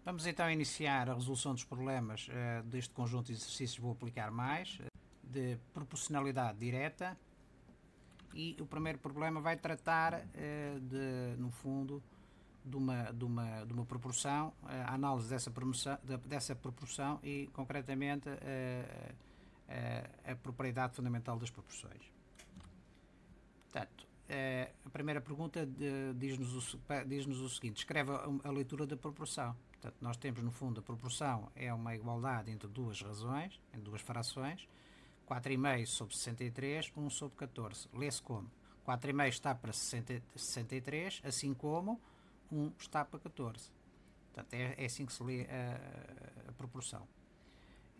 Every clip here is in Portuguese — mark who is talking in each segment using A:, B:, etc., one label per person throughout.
A: Vamos então iniciar a resolução dos problemas deste conjunto de exercícios. Vou aplicar mais de proporcionalidade direta e o primeiro problema vai tratar no fundo de uma proporção, a análise dessa proporção e concretamente a propriedade fundamental das proporções. Portanto, a primeira pergunta diz-nos o seguinte: descreve a leitura da proporção. Portanto, nós temos no fundo a proporção é uma igualdade entre duas razões, entre duas frações, 4,5 sobre 63, 1 sobre 14. Lê-se como 4,5 está para 63, assim como 1 está para 14. Portanto, é assim que se lê a proporção.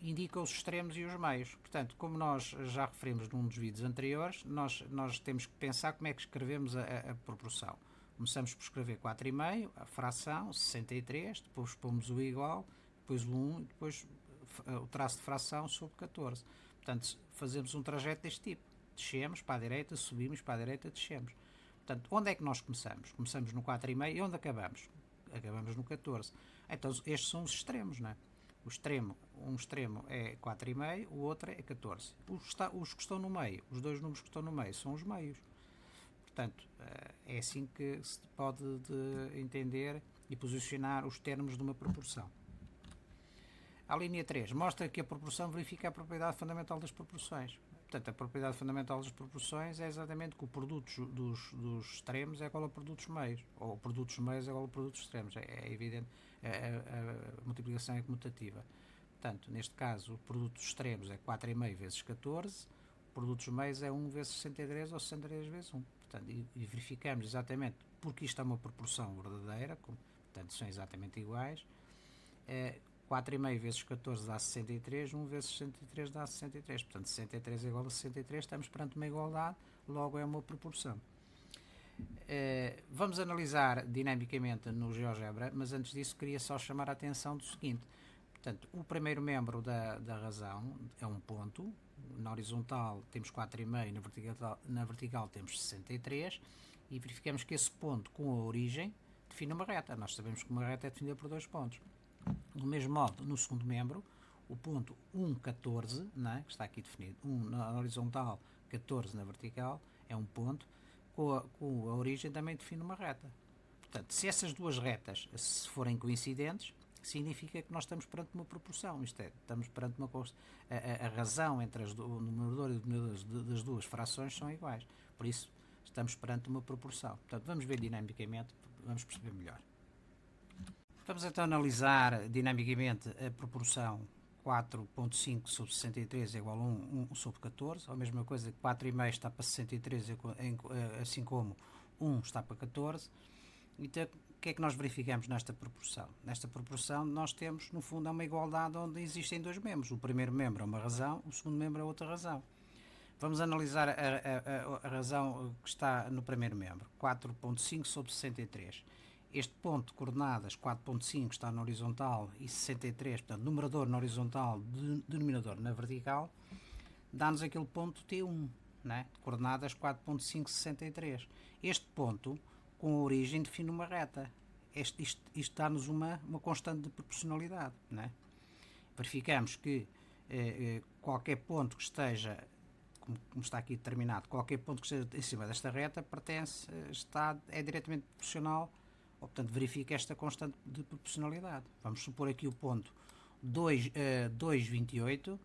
A: Indica os extremos e os meios. Portanto, como nós já referimos num dos vídeos anteriores, nós temos que pensar como é que escrevemos a proporção. Começamos por escrever 4,5, a fração, 63, depois pomos o igual, depois o 1 e depois o traço de fração sobre 14. Portanto, fazemos um trajeto deste tipo. Descemos para a direita, subimos para a direita, descemos. Portanto, onde é que nós começamos? Começamos no 4,5 e onde acabamos? Acabamos no 14. Então, estes são os extremos, não é? Um extremo é 4,5, o outro é 14. Os que estão no meio, os dois números que estão no meio, são os meios. Portanto, é assim que se pode entender e posicionar os termos de uma proporção. A linha 3 mostra que a proporção verifica a propriedade fundamental das proporções. Portanto, a propriedade fundamental das proporções é exatamente que o produto dos extremos é igual ao produto dos meios, ou o produto dos meios é igual ao produto dos extremos. É evidente, a multiplicação é comutativa. Portanto, neste caso, o produto dos extremos é 4,5 vezes 14, o produto dos meios é 1 vezes 63 ou 63 vezes 1. Portanto, e verificamos exatamente porque isto é uma proporção verdadeira, portanto, são exatamente iguais. 4,5 vezes 14 dá 63, 1 vezes 63 dá 63. Portanto, 63 é igual a 63, estamos perante uma igualdade, logo é uma proporção. Vamos analisar dinamicamente no GeoGebra, mas antes disso queria só chamar a atenção do seguinte. Portanto, o primeiro membro da razão é um ponto, na horizontal temos 4,5, na vertical temos 63, e verificamos que esse ponto com a origem define uma reta. Nós sabemos que uma reta é definida por dois pontos. Do mesmo modo, no segundo membro, o ponto 1,14, que está aqui definido, 1 na horizontal, 14 na vertical, é um ponto, com a origem também define uma reta. Portanto, se essas duas retas se forem coincidentes, significa que nós estamos perante uma proporção, isto é, estamos perante a razão entre o numerador e o denominador das duas frações são iguais, por isso estamos perante uma proporção. Portanto, vamos ver dinamicamente, vamos perceber melhor. Vamos então analisar dinamicamente a proporção 4,5 sobre 63 é igual a 1 sobre 14, a mesma coisa que 4,5 está para 63, assim como 1 está para 14. Então, o que é que nós verificamos nesta proporção? Nesta proporção nós temos, no fundo, uma igualdade onde existem dois membros. O primeiro membro é uma razão, o segundo membro é outra razão. Vamos analisar a razão que está no primeiro membro, 4,5 sobre 63. Este ponto de coordenadas 4,5 está na horizontal e 63, portanto, numerador na horizontal, denominador na vertical, dá-nos aquele ponto T1, de coordenadas 4,5, 63. Este ponto, com a origem, define uma reta. Isto dá-nos uma constante de proporcionalidade. Verificamos que qualquer ponto que esteja, como está aqui determinado, qualquer ponto que esteja em cima desta reta é diretamente proporcional, ou, portanto, verifica esta constante de proporcionalidade. Vamos supor aqui o ponto 2,28,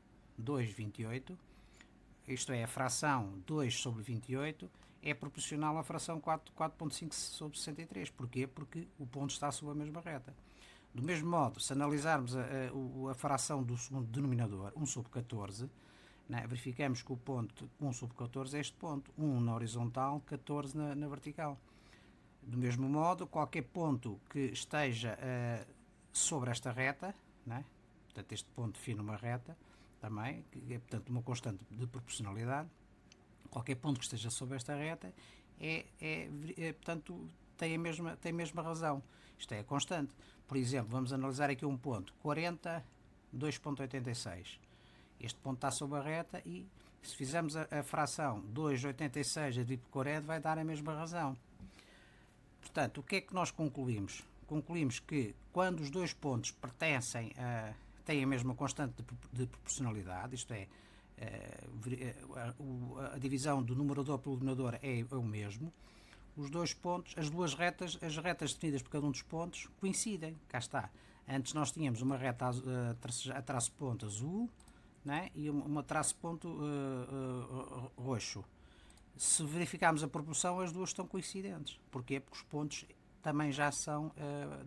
A: isto é, a fração 2 sobre 28 é proporcional à fração 4,5 sobre 63. Porquê? Porque o ponto está sob a mesma reta. Do mesmo modo, se analisarmos a fração do segundo denominador, 1 sobre 14, verificamos que o ponto 1 sobre 14 é este ponto, 1 na horizontal, 14 na vertical. Do mesmo modo, qualquer ponto que esteja sobre esta reta, portanto, este ponto define uma reta também, que é, portanto, uma constante de proporcionalidade. Qualquer ponto que esteja sobre esta reta portanto, tem a mesma razão. Isto é a constante. Por exemplo, vamos analisar aqui um ponto, 40, 2,86. Este ponto está sobre a reta e, se fizermos a fração 2,86 dividido por 40, vai dar a mesma razão. Portanto, o que é que nós concluímos? concluímos que quando os dois pontos têm a mesma constante de proporcionalidade, isto é, a divisão do numerador pelo denominador é o mesmo, os dois pontos, as retas definidas por cada um dos pontos coincidem. Cá está. Antes nós tínhamos uma reta a traço ponto azul, né? E uma traço ponto roxo. Se verificarmos a proporção, as duas estão coincidentes. Porquê? Porque os pontos também já são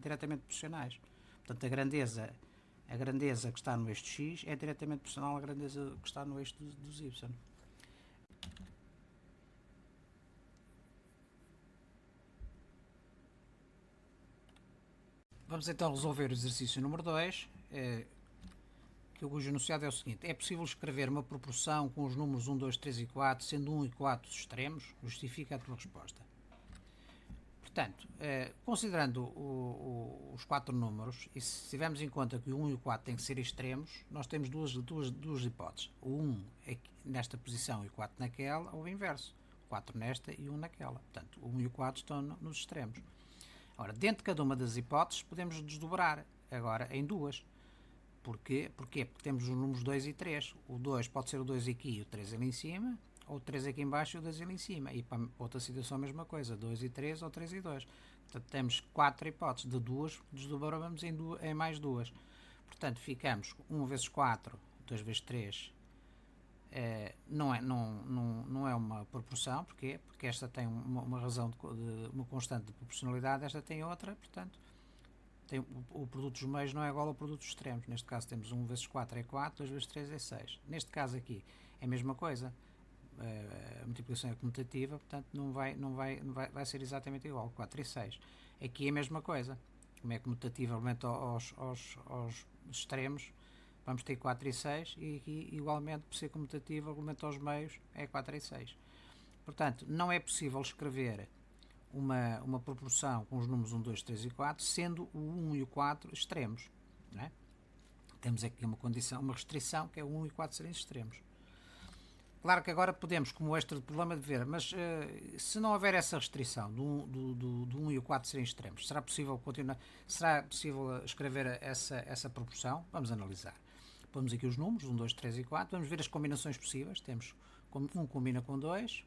A: diretamente proporcionais. Portanto, a grandeza que está no eixo X é diretamente proporcional à grandeza que está no eixo dos Y. Vamos então resolver o exercício número 2, cujo enunciado é o seguinte: é possível escrever uma proporção com os números 1, 2, 3 e 4, sendo 1 e 4 os extremos? Justifica a tua resposta. Portanto, considerando os 4 números, e se tivermos em conta que o 1 e o 4 têm que ser extremos, nós temos duas hipóteses. O 1 é nesta posição e o 4 naquela, ou o inverso. 4 nesta e 1 naquela. Portanto, o 1 e o 4 estão nos extremos. Ora, dentro de cada uma das hipóteses, podemos desdobrar agora em duas. Porquê? Porque temos os números 2 e 3. O 2 pode ser o 2 aqui e o 3 ali em cima, ou o 3 aqui em baixo e o 2 ali em cima. E para outra situação a mesma coisa, 2 e 3 ou 3 e 2. Portanto, temos 4 hipóteses. De duas, desdobramos em mais duas. Portanto, ficamos 1 vezes 4, 2 vezes 3. Não é uma proporção. Porquê? Porque esta tem uma razão de uma constante de proporcionalidade, esta tem outra, portanto o produto dos meios não é igual ao produto dos extremos. Neste caso temos 1 vezes 4 é 4, 2 vezes 3 é 6. Neste caso aqui é a mesma coisa, a multiplicação é comutativa, portanto vai ser exatamente igual, 4 e 6. Aqui é a mesma coisa, como é comutativa aumenta aos extremos, vamos ter 4 e 6, e aqui igualmente por ser comutativa aumenta aos meios, é 4 e 6. Portanto, não é possível escrever uma proporção com os números 1, 2, 3 e 4, sendo o 1 e o 4 extremos. Não é? Temos aqui uma condição, uma restrição, que é o 1 e o 4 serem extremos. Claro que agora podemos, como extra de problema, de ver, mas se não houver essa restrição do 1 e o 4 serem extremos, será possível escrever essa proporção? Vamos analisar. Pomos aqui os números, 1, 2, 3 e 4, vamos ver as combinações possíveis. Temos 1 combina com 2,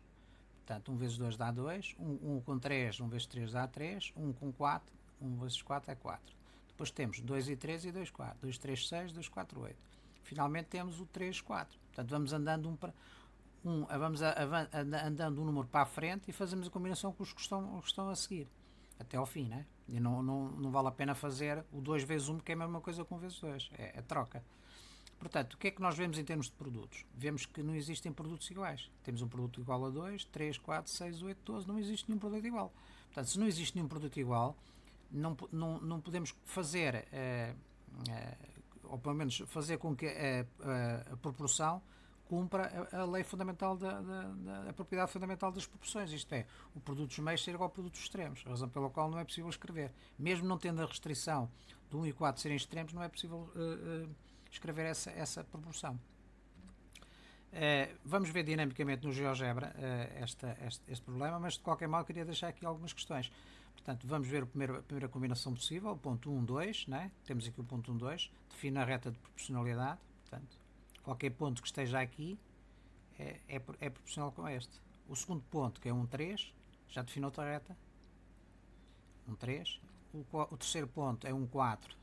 A: portanto 1 vezes 2 dá 2, 1 com 3, 1 vezes 3 dá 3, 1 com 4, 1 vezes 4 é 4. Depois temos 2 e 3 e 2, 4, 2, 3, 6, 2, 4, 8. Finalmente temos o 3, 4. Portanto, vamos andando andando um número para a frente e fazemos a combinação com os que estão a seguir, até ao fim, né? E não vale a pena fazer o 2 vezes 1, que é a mesma coisa que 1 vezes 2, é troca. Portanto, o que é que nós vemos em termos de produtos? Vemos que não existem produtos iguais. Temos um produto igual a 2, 3, 4, 6, 8, 12, não existe nenhum produto igual. Portanto, se não existe nenhum produto igual, não podemos fazer, ou pelo menos fazer com que a proporção cumpra a lei fundamental a propriedade fundamental das proporções, isto é, o produto dos meios ser igual ao produto dos extremos, a razão pela qual não é possível escrever. Mesmo não tendo a restrição de 1 e 4 serem extremos, não é possível escrever essa proporção. Vamos ver dinamicamente no GeoGebra este problema, mas de qualquer modo queria deixar aqui algumas questões. Portanto, vamos ver a primeira combinação possível, o ponto 1, 2, né? Temos aqui o ponto 1, 2, define a reta de proporcionalidade, portanto, qualquer ponto que esteja aqui é proporcional com este. O segundo ponto, que é 1, 3, já define outra reta, 1, 3. O terceiro ponto é 1, 4,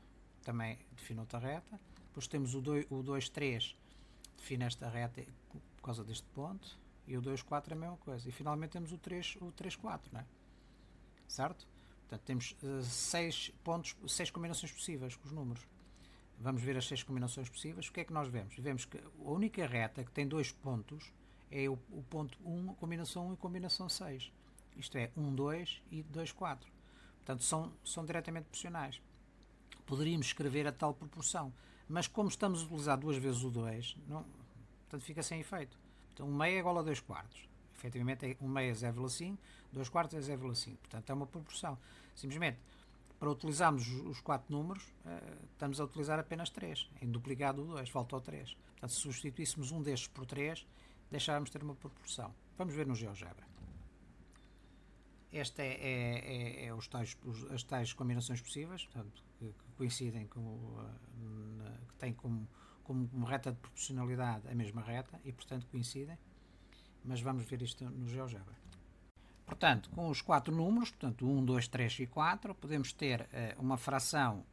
A: também define outra reta. Depois temos o 2, 3, define esta reta por causa deste ponto, e o 2, 4 é a mesma coisa. E finalmente temos o 3, 4, não é? Certo? Portanto, temos 6 combinações possíveis com os números. Vamos ver as 6 combinações possíveis. O que é que nós vemos? Vemos que a única reta que tem 2 pontos é o ponto 1, combinação 1 e combinação 6. Isto é, 1, 2 e 2, 4. Portanto, são diretamente proporcionais. Poderíamos escrever a tal proporção, mas como estamos a utilizar duas vezes o 2, portanto fica sem efeito. Então, 1 meio é igual a 2 quartos. Efetivamente, 1 meio é 0,5, 2 quartos é 0,5. Portanto, é uma proporção. Simplesmente, para utilizarmos os 4 números, estamos a utilizar apenas 3. Em duplicado o 2, falta o 3. Portanto, se substituíssemos um destes por 3, deixávamos de ter uma proporção. Vamos ver no GeoGebra. Esta é as tais combinações possíveis, portanto, que coincidem que têm como reta de proporcionalidade a mesma reta e, portanto, coincidem. Mas vamos ver isto no GeoGebra. Portanto, com os 4 números, portanto 1, 2, 3 e 4, podemos ter uma fração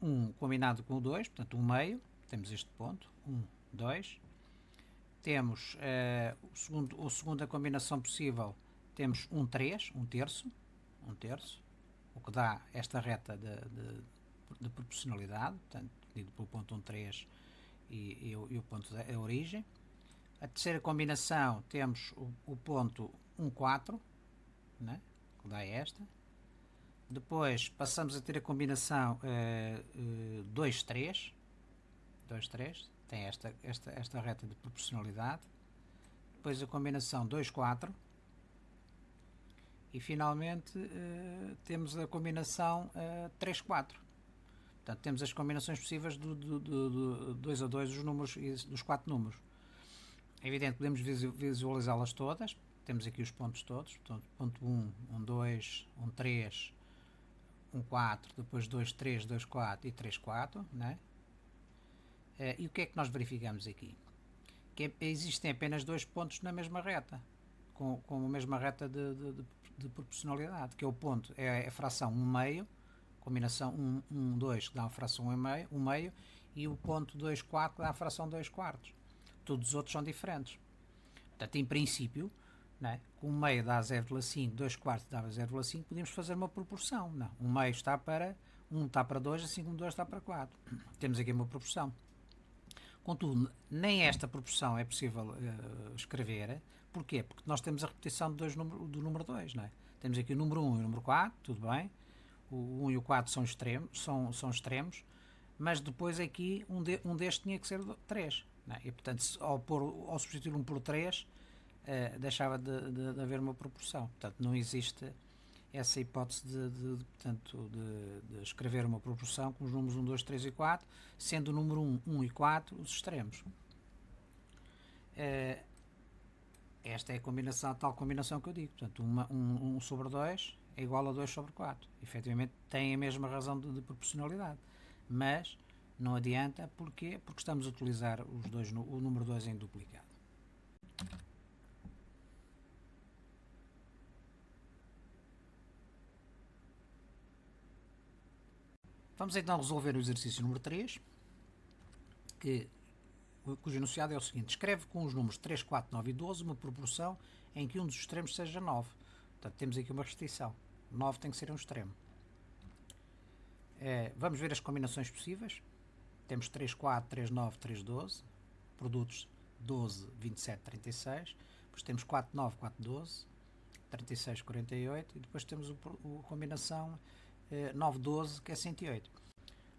A: 1 combinado com o 2, portanto 1 meio, temos este ponto, 1, 2. Temos a segunda combinação possível, temos 1, 3, 1 terço, o que dá esta reta de proporcionalidade, portanto, dividido pelo ponto 1, 3 e o ponto da origem. A terceira combinação temos o ponto 1, 4, né, que dá esta. Depois passamos a ter a combinação 2, 3. 2, 3, tem esta reta de proporcionalidade. Depois a combinação 2, 4. E finalmente temos a combinação 3, 4. Portanto, temos as combinações possíveis do 2 a 2 dos números e dos 4 números. É evidente que podemos visualizá-las todas. Temos aqui os pontos todos. Portanto, ponto 1, 1, 2, 1, 3, 1, 4, depois 2, 3, 2, 4 e 3, 4. Né? E o que é que nós verificamos aqui? Que existem apenas 2 pontos na mesma reta, com a mesma reta de proporcionalidade, que é o ponto, é a fração 1 meio, combinação 1, 1, 2, que dá uma fração 1 meio, e o ponto 2, 4, que dá a fração 2 quartos. Todos os outros são diferentes. Portanto, em princípio, né, com 1 meio dá 0,5, 2 quartos dá 0,5, podemos fazer uma proporção. Não, 1 meio está para 1 está para 2, assim como 2 está para 4. Temos aqui uma proporção. Contudo, nem esta proporção é possível escrever. Porquê? Porque nós temos a repetição do número 2. Não é? Temos aqui o número 1 e o número 4, tudo bem. O 1 e o 4 são extremos, mas depois aqui um destes tinha que ser 3. Não é? E portanto, ao substituir 1 por 3, deixava de haver uma proporção. Portanto, não existe essa hipótese de escrever uma proporção com os números 1, 2, 3 e 4, sendo o número 1, 1 e 4 os extremos. Esta é a tal combinação que eu digo. Portanto, 1 sobre 2 é igual a 2 sobre 4. Efetivamente tem a mesma razão de proporcionalidade. Mas não adianta. Porquê? Porque estamos a utilizar o número 2 em duplicado. Vamos então resolver o exercício número 3, cujo enunciado é o seguinte: escreve com os números 3, 4, 9 e 12 uma proporção em que um dos extremos seja 9. Portanto, temos aqui uma restrição. 9 tem que ser um extremo. Vamos ver as combinações possíveis. Temos 3, 4, 3, 9, 3, 12. Produtos 12, 27, 36. Depois temos 4, 9, 4, 12. 36, 48. E depois temos a combinação 9, 12, que é 108.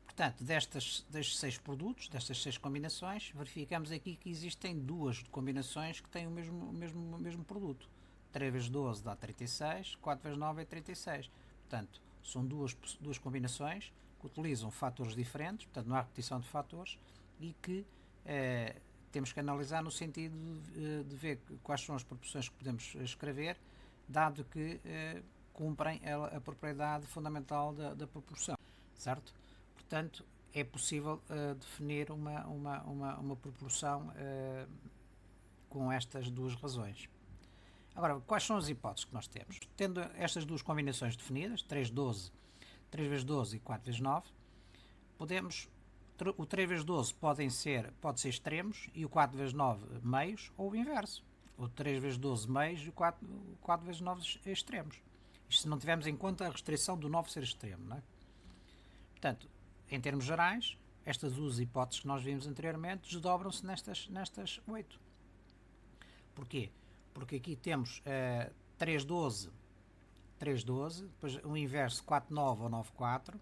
A: Portanto, destes 6 produtos, destas 6 combinações, verificamos aqui que existem 2 combinações que têm o mesmo produto. 3 vezes 12 dá 36, 4 vezes 9 é 36. Portanto, são duas combinações que utilizam fatores diferentes, portanto não há repetição de fatores, e que temos que analisar no sentido de ver quais são as proporções que podemos escrever, dado que cumprem a propriedade fundamental da proporção, certo? Portanto, é possível definir uma proporção com estas duas razões. Agora, quais são as hipóteses que nós temos? Tendo estas duas combinações definidas, 3 vezes 12 e 4 vezes 9, o 3 vezes 12 pode ser extremos e o 4 vezes 9 meios, ou o inverso. O 3 vezes 12 meios e o 4 vezes 9 extremos. Isto se não tivermos em conta a restrição do 9 ser extremo. Não é? Portanto, em termos gerais, estas duas hipóteses que nós vimos anteriormente desdobram-se nestas 8. Porquê? Porque aqui temos 3, 12, depois o inverso 4, 9 ou 9, 4.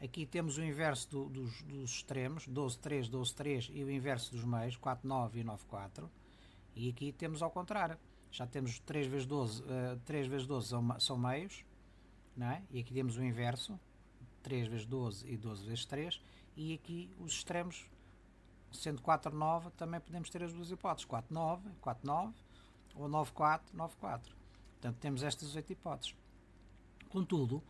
A: Aqui temos o inverso dos extremos, 12, 3, 12, 3 e o inverso dos meios, 4, 9 e 9, 4. E aqui temos ao contrário. Já temos 3 vezes 12, 3 vezes 12 são meios, não é? E aqui temos o inverso, 3 vezes 12 e 12 vezes 3. E aqui os extremos, sendo 4, 9, também podemos ter as duas hipóteses, 4, 9 ou 9, 4. Portanto, temos estas 8 hipóteses. Contudo,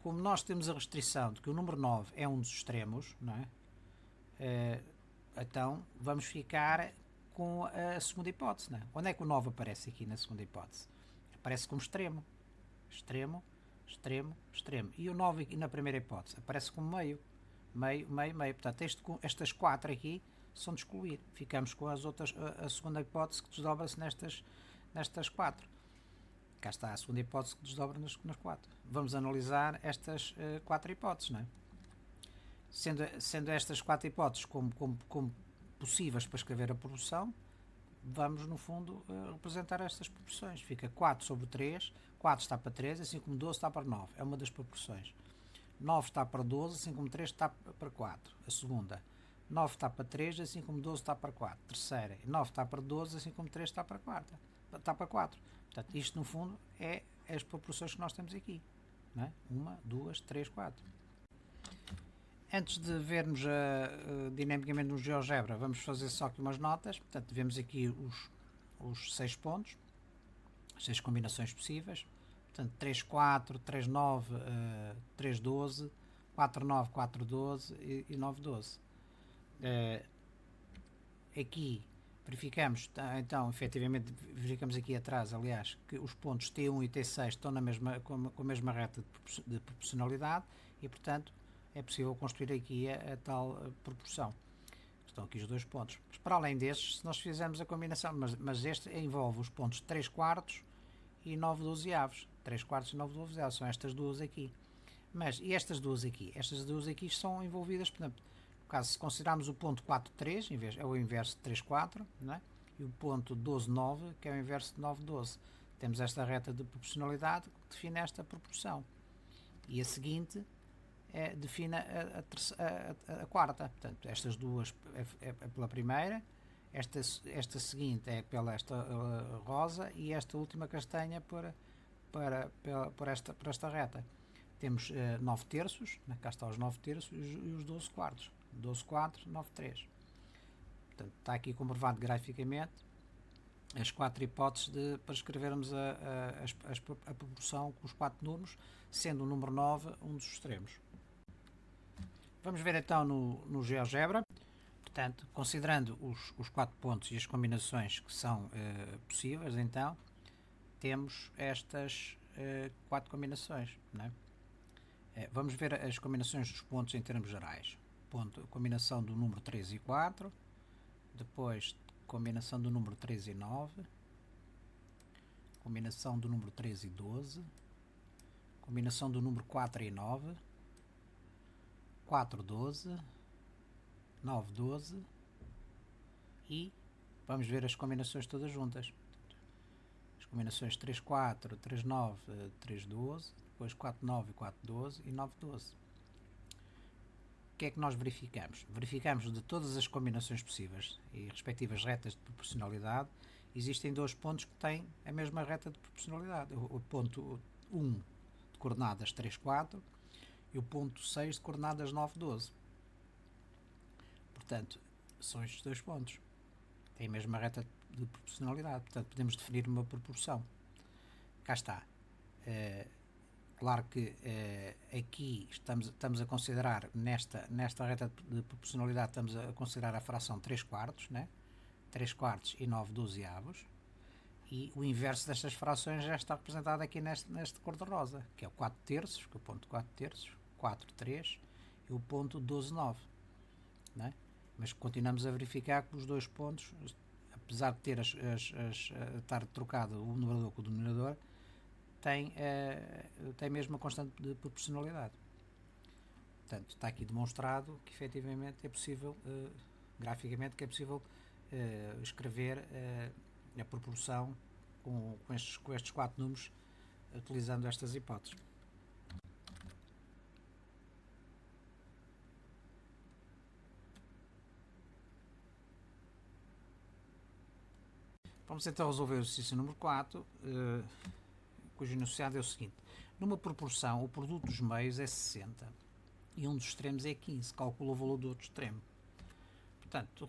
A: como nós temos a restrição de que o número 9 é um dos extremos, não é? Então vamos ficar com a segunda hipótese. Não é? Onde é que o 9 aparece aqui na segunda hipótese? Aparece como extremo. Extremo, extremo, extremo. E o 9 aqui na primeira hipótese aparece como meio. Meio, meio, meio. Portanto, estas 4 aqui são de excluir. Ficamos com as outras, a segunda hipótese que desdobra-se nestas 4. Cá está a segunda hipótese que desdobra nas 4. Vamos analisar estas 4 hipóteses, não é? Sendo estas 4 hipóteses como possíveis para escrever a proporção, vamos, no fundo, representar estas proporções. Fica 4 sobre 3, 4 está para 3, assim como 12 está para 9. É uma das proporções. 9 está para 12, assim como 3 está para 4. A segunda. 9 está para 3, assim como 12 está para 4. Terceira. 9 está para 12, assim como 3 está para 4. Está para 4. Portanto, isto, no fundo, é as proporções que nós temos aqui. Não é? 1, 2, 3, 4. Antes de vermos dinamicamente no GeoGebra, vamos fazer só aqui umas notas. Portanto, vemos aqui os 6 pontos, as 6 combinações possíveis. Portanto, 3, 4, 3, 9, 3, 12, 4, 9, 4, 12 e 9, 12. Aqui verificamos, então, efetivamente, verificamos aqui atrás, aliás, que os pontos T1 e T6 estão com a mesma reta de proporcionalidade e, portanto, é possível construir aqui a tal proporção. Estão aqui os dois pontos. Mas para além destes, se nós fizermos a combinação, mas este envolve os pontos 3 quartos e 9 12avos. 3 quartos e 9 12avos, são estas duas aqui. Mas, e estas duas aqui? Estas duas aqui são envolvidas, portanto, no caso, se considerarmos o ponto 4 3, é o inverso de 3 4, não é? E o ponto 12 9, que é o inverso de 9 12. Temos esta reta de proporcionalidade que define esta proporção. E a seguinte define a quarta. Portanto, estas duas é pela primeira, esta seguinte é pela esta rosa e esta última castanha por esta reta. Temos 9 terços, cá está os 9 terços e os 12 quartos. 12 quartos, 9 3. Portanto, está aqui comprovado graficamente as 4 hipóteses para escrevermos a proporção com os 4 números, sendo o número 9 um dos extremos. Vamos ver então no GeoGebra. Portanto, considerando os 4 pontos e as combinações que são possíveis, então, temos estas 4 combinações. Não é? Vamos ver as combinações dos pontos em termos gerais. Combinação do número 3 e 4, depois combinação do número 3 e 9, combinação do número 3 e 12, combinação do número 4 e 9, 4, 12, 9, 12 e vamos ver as combinações todas juntas. As combinações 3, 4, 3, 9, 3, 12, depois 4, 9, 4, 12 e 9, 12. O que é que nós verificamos? Verificamos de todas as combinações possíveis e respectivas retas de proporcionalidade, existem dois pontos que têm a mesma reta de proporcionalidade. O ponto 1 de coordenadas 3, 4 e o ponto 6 de coordenadas 9, 12. Portanto, são estes dois pontos. Têm a mesma reta de proporcionalidade. Portanto, podemos definir uma proporção. Cá está. Claro que aqui estamos a considerar, nesta reta de proporcionalidade, estamos a considerar a fração 3 quartos, né? 3 quartos e 9 dozeavos. E o inverso destas frações já está representado aqui neste cor-de-rosa, que é o 4 terços, que é o ponto 4 terços, 4, 3 e o ponto 12, 9. Né? Mas continuamos a verificar que os dois pontos, apesar de ter estar trocado o numerador com o denominador, tem mesmo a constante de proporcionalidade. Portanto, está aqui demonstrado que efetivamente é possível, graficamente, que é possível escrever a proporção com estes 4 números utilizando estas hipóteses. Vamos então resolver o exercício número 4, cujo enunciado é o seguinte. Numa proporção, o produto dos meios é 60 e um dos extremos é 15. Calcula o valor do outro extremo. Portanto,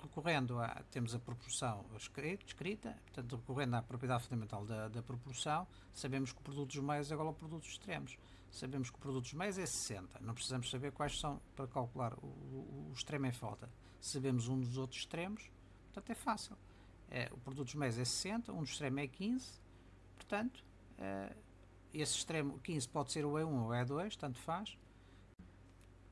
A: temos a proporção escrita, portanto, recorrendo à propriedade fundamental da proporção, sabemos que o produto dos meios é igual ao produto dos extremos. Sabemos que o produto dos meios é 60, não precisamos saber quais são para calcular o extremo em falta. Sabemos um dos outros extremos, portanto é fácil. O produto dos meios é 60, um dos extremos é 15, portanto, esse extremo 15 pode ser o E1 ou o E2, tanto faz.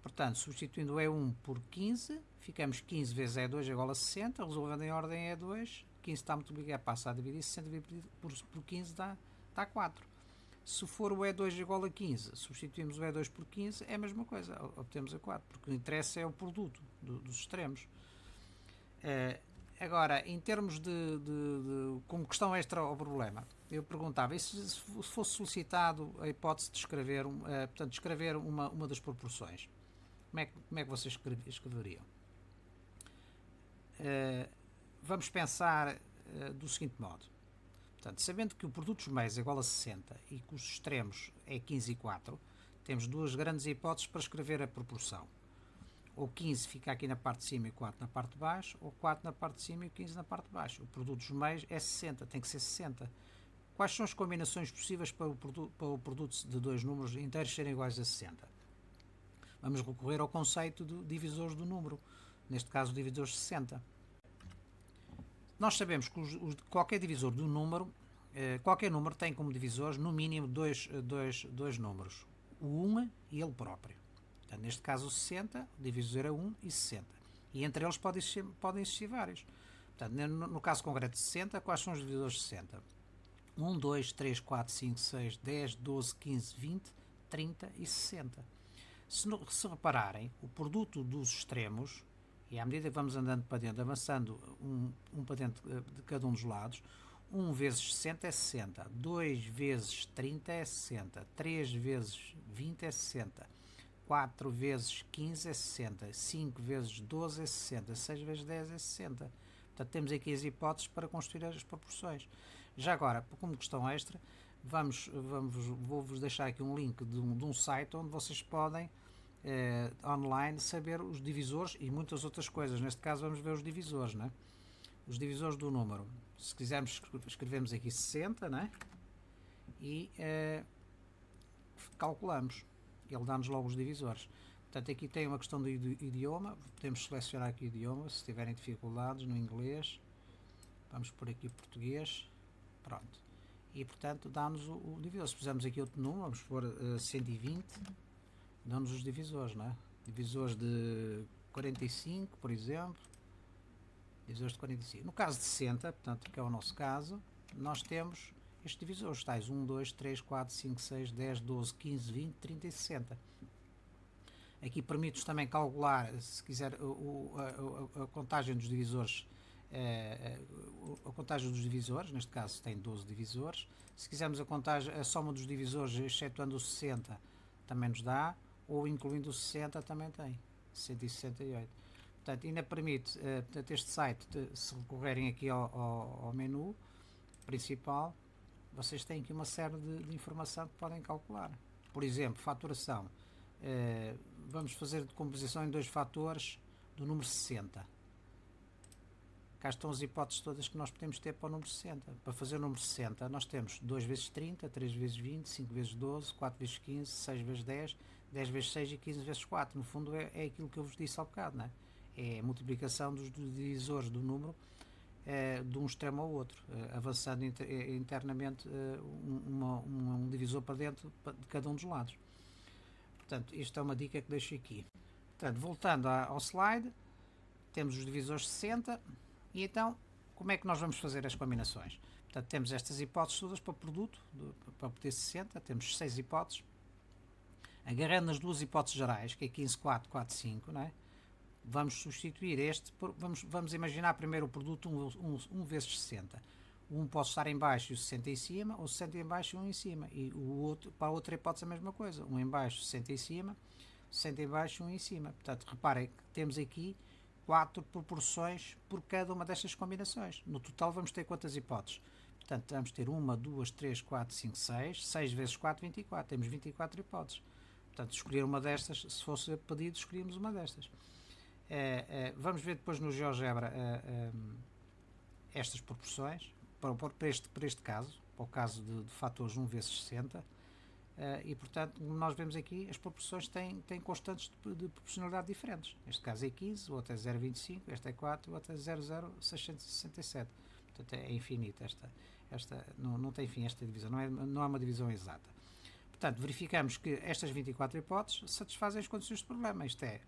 A: Portanto, substituindo o E1 por 15, ficamos 15 vezes E2 igual a 60, resolvendo em ordem E2, 15 está multiplicado, passa a dividir, 60 dividido por 15 dá 4. Se for o E2 igual a 15, substituímos o E2 por 15, é a mesma coisa, obtemos a 4, porque o que interessa é o produto dos extremos. Agora, em termos como questão extra ao problema, eu perguntava, e se fosse solicitado a hipótese de escrever, portanto, escrever uma das proporções, como é que vocês escreveriam? Vamos pensar do seguinte modo. Portanto, sabendo que o produto dos meios é igual a 60 e que os extremos é 15 e 4, temos duas grandes hipóteses para escrever a proporção. Ou 15 fica aqui na parte de cima e 4 na parte de baixo, ou 4 na parte de cima e 15 na parte de baixo. O produto dos meios é 60, tem que ser 60. Quais são as combinações possíveis para o produto de dois números inteiros serem iguais a 60? Vamos recorrer ao conceito de divisores do número, neste caso divisores de 60. Nós sabemos que qualquer divisor do número, qualquer número tem como divisores no mínimo dois números, o 1 e ele próprio. Portanto, neste caso o 60, o divisor é 1 e 60. E entre eles podem existir vários. Portanto, no caso concreto de 60, quais são os divisores de 60? 1, 2, 3, 4, 5, 6, 10, 12, 15, 20, 30 e 60. Se repararem, o produto dos extremos, e à medida que vamos andando para dentro, avançando um para dentro de cada um dos lados, 1 vezes 60 é 60, 2 vezes 30 é 60, 3 vezes 20 é 60, 4 vezes 15 é 60, 5 vezes 12 é 60, 6 vezes 10 é 60. Portanto, temos aqui as hipóteses para construir as proporções. Já agora, como questão extra, vou-vos deixar aqui um link de um site onde vocês podem online saber os divisores e muitas outras coisas. Neste caso vamos ver os divisores, né? Os divisores do número. Se quisermos escrevemos aqui 60, né? E calculamos. Ele dá-nos logo os divisores. Portanto, aqui tem uma questão do idioma. Podemos selecionar aqui o idioma, se tiverem dificuldades no inglês. Vamos por aqui português. Pronto. E, portanto, dá-nos o divisor. Se fizermos aqui outro número, vamos pôr 120, dão-nos os divisores, não é? Divisores de 45, por exemplo. Divisores de 45. No caso de 60, portanto, que é o nosso caso, nós temos estes divisores, tais 1, 2, 3, 4, 5, 6, 10, 12, 15, 20, 30 e 60. Aqui permite-nos também calcular, se quiser, a contagem dos divisores, a contagem dos divisores, neste caso tem 12 divisores. Se quisermos a soma dos divisores, excetuando o 60, também nos dá, ou incluindo o 60 também tem, 168. Portanto, ainda permite, este site, se recorrerem aqui ao menu principal, vocês têm aqui uma série de informação que podem calcular. Por exemplo, faturação. Vamos fazer decomposição em dois fatores do número 60. Cá estão as hipóteses todas que nós podemos ter para o número 60. Para fazer o número 60, nós temos 2 vezes 30, 3 vezes 20, 5 vezes 12, 4 vezes 15, 6 vezes 10, 10 vezes 6 e 15 vezes 4. No fundo é aquilo que eu vos disse há bocado, não é? É a multiplicação dos divisores do número de um extremo ao outro, avançando internamente um divisor para dentro de cada um dos lados. Portanto, isto é uma dica que deixo aqui. Portanto, voltando ao slide, temos os divisores de 60 e então, como é que nós vamos fazer as combinações? Portanto, temos estas hipóteses todas para o produto, para obter 60, temos 6 hipóteses. Agarrando nas duas hipóteses gerais, que é 15, 4, 4, 5, não é? Vamos substituir este, vamos imaginar primeiro o produto 1 vezes 60. O 1 pode estar em baixo e o 60 em cima, ou 60 em baixo e 1 em cima. E o outro, para a outra hipótese a mesma coisa. 1 em baixo, 60 em cima, 60 em baixo e 1 em cima. Portanto, reparem que temos aqui 4 proporções por cada uma destas combinações. No total vamos ter quantas hipóteses? Portanto, vamos ter 1, 2, 3, 4, 5, 6. 6 vezes 4, 24. Temos 24 hipóteses. Portanto, escolher uma destas, se fosse pedido, escolhíamos uma destas. Vamos ver depois no GeoGebra estas proporções para este caso, para o caso de fatores 1 vezes 60. E portanto, como nós vemos aqui, as proporções têm constantes de proporcionalidade diferentes. Neste caso é 15, o outro é 0,25, este é 4, o outro é 0,0667. Portanto, é infinita não tem fim esta divisão, não é uma divisão exata. Portanto, verificamos que estas 24 hipóteses satisfazem as condições do problema. Isto é,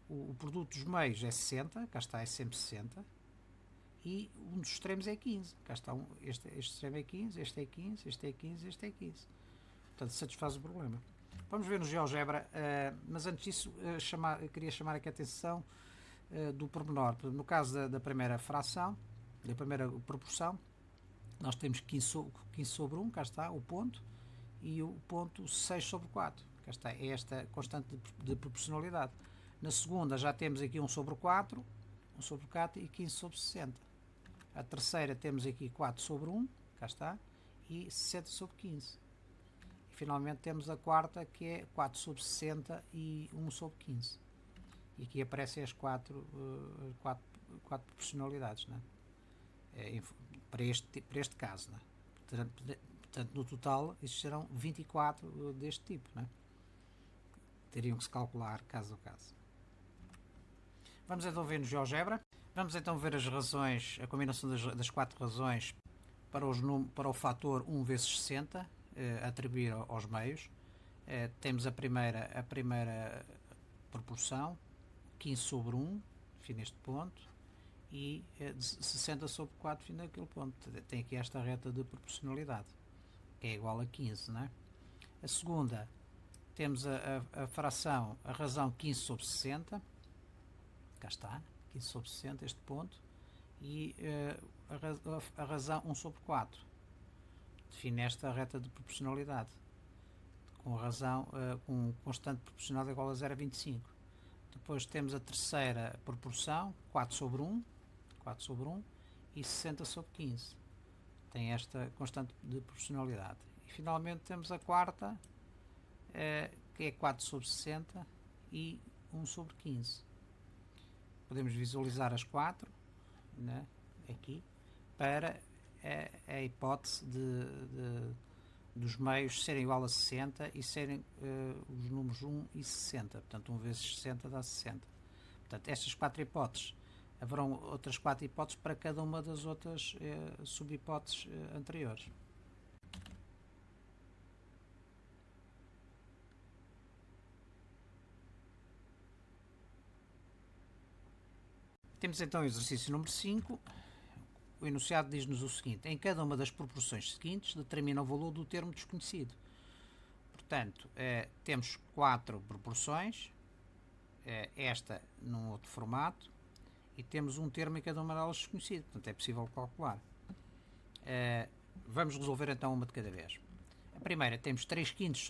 A: o produto dos meios é 60, cá está, é sempre 60, e um dos extremos é 15. Cá está, este extremo é 15, este é 15, este é 15, este é 15. Portanto, satisfaz o problema. Vamos ver no GeoGebra, mas antes disso, queria chamar aqui a atenção do pormenor. No caso da primeira fração, da primeira proporção, nós temos 15 sobre 1, cá está, o ponto, e o ponto 6 sobre 4. Cá está, é esta constante de proporcionalidade. Na segunda já temos aqui 1 sobre 4 e 15 sobre 60. A terceira temos aqui 4 sobre 1, cá está, e 60 sobre 15. E finalmente temos a quarta, que é 4 sobre 60 e 1 sobre 15. E aqui aparecem as quatro proporcionalidades, né? Para este caso, né? Portanto, no total, existirão 24 deste tipo, né? Teriam que se calcular caso a caso. Vamos então ver no GeoGebra. Vamos então ver as razões, a combinação das 4 razões para o fator 1 vezes 60, atribuir aos meios. Temos a primeira proporção, 15 sobre 1, fim neste ponto, e 60 sobre 4, fim naquele ponto. Tem aqui esta reta de proporcionalidade, que é igual a 15, não é? A segunda, temos a fração, a razão 15 sobre 60, cá está, 15 sobre 60, este ponto, e a razão 1 sobre 4, define esta reta de proporcionalidade, com razão, com constante proporcional igual a 0,25. Depois temos a terceira proporção, 4 sobre 1, e 60 sobre 15. Tem esta constante de proporcionalidade. E finalmente temos a quarta, que é 4 sobre 60 e 1 sobre 15. Podemos visualizar as 4, né, aqui, para a hipótese dos meios serem igual a 60 e serem os números 1 e 60. Portanto, 1 vezes 60 dá 60. Portanto, estas 4 hipóteses, haverão outras 4 hipóteses para cada uma das outras subhipóteses anteriores. Temos então o exercício número 5. O enunciado diz-nos o seguinte: em cada uma das proporções seguintes determina o valor do termo desconhecido. Portanto, temos 4 proporções, esta num outro formato, e temos um termo em cada uma delas desconhecido. Portanto, é possível calcular. Vamos resolver então uma de cada vez. A primeira, temos 3 quintos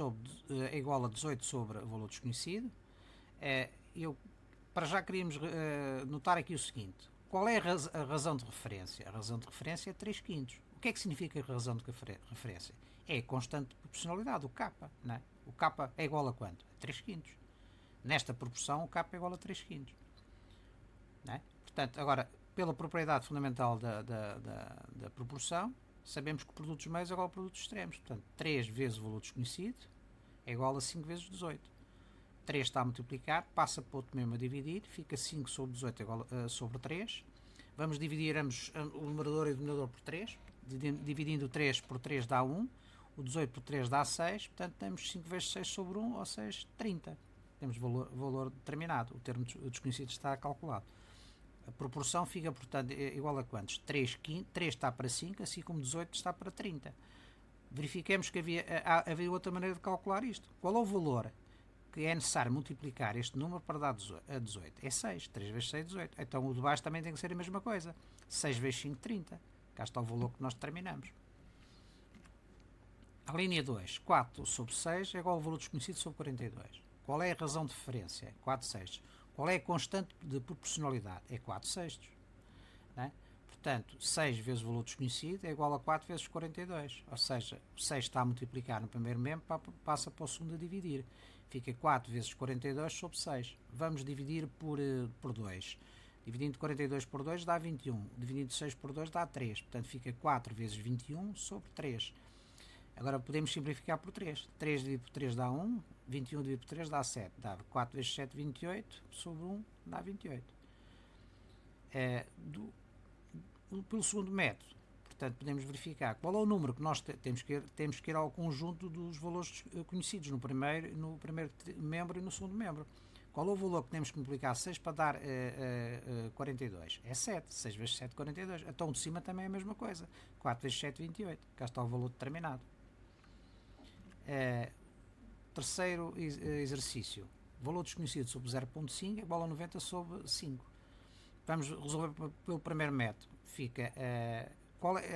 A: é igual a 18 sobre o valor desconhecido. Para já queríamos notar aqui o seguinte: qual é a razão de referência? A razão de referência é 3 quintos. O que é que significa a razão de referência? É a constante de proporcionalidade, o K. Né? O K é igual a quanto? A 3 quintos. Nesta proporção, o K é igual a 3 quintos. Né? Portanto, agora, pela propriedade fundamental da proporção, sabemos que o produto dos meios é igual ao produto dos extremos. Portanto, 3 vezes o valor desconhecido é igual a 5 vezes 18. 3 está a multiplicar, passa para o outro mesmo a dividir, fica 5 sobre 18 igual sobre 3. Vamos dividir o numerador e o denominador por 3. Dividindo 3 por 3 dá 1, o 18 por 3 dá 6, portanto temos 5 vezes 6 sobre 1, ou seja, 30. Temos valor determinado, o termo desconhecido está calculado. A proporção fica, portanto, igual a quantos? 3 está para 5, assim como 18 está para 30. Verifiquemos que havia outra maneira de calcular isto. Qual é o valor que é necessário multiplicar este número para dar a 18? É 6. 3 vezes 6 é 18. Então o de baixo também tem que ser a mesma coisa. 6 vezes 5, 30. Cá está o valor que nós determinamos. A linha 2. 4 sobre 6 é igual ao valor desconhecido sobre 42. Qual é a razão de referência? 4 sextos. Qual é a constante de proporcionalidade? É 4 sextos. Né? Portanto, 6 vezes o valor desconhecido é igual a 4 vezes 42. Ou seja, o 6 está a multiplicar no primeiro membro, passa para o segundo a dividir. fica 4 vezes 42 sobre 6. Vamos dividir por 2. Dividindo 42 por 2 dá 21. Dividindo 6 por 2 dá 3. Portanto, fica 4 vezes 21 sobre 3. Agora podemos simplificar por 3. 3 dividido por 3 dá 1. 21 dividido por 3 dá 7. Dá 4 vezes 7, 28. Sobre 1 dá 28. Pelo segundo método, portanto, podemos verificar qual é o número que nós temos que ir ao conjunto dos valores conhecidos no primeiro membro e no segundo membro. Qual é o valor que temos que multiplicar 6 para dar 42? É 7. 6 vezes 7, 42. Então, de cima também é a mesma coisa. 4 vezes 7, 28. Cá está o valor determinado. Terceiro exercício. Valor desconhecido sobre 0.5 é igual a 90 sobre 5. Vamos resolver pelo primeiro método. Fica,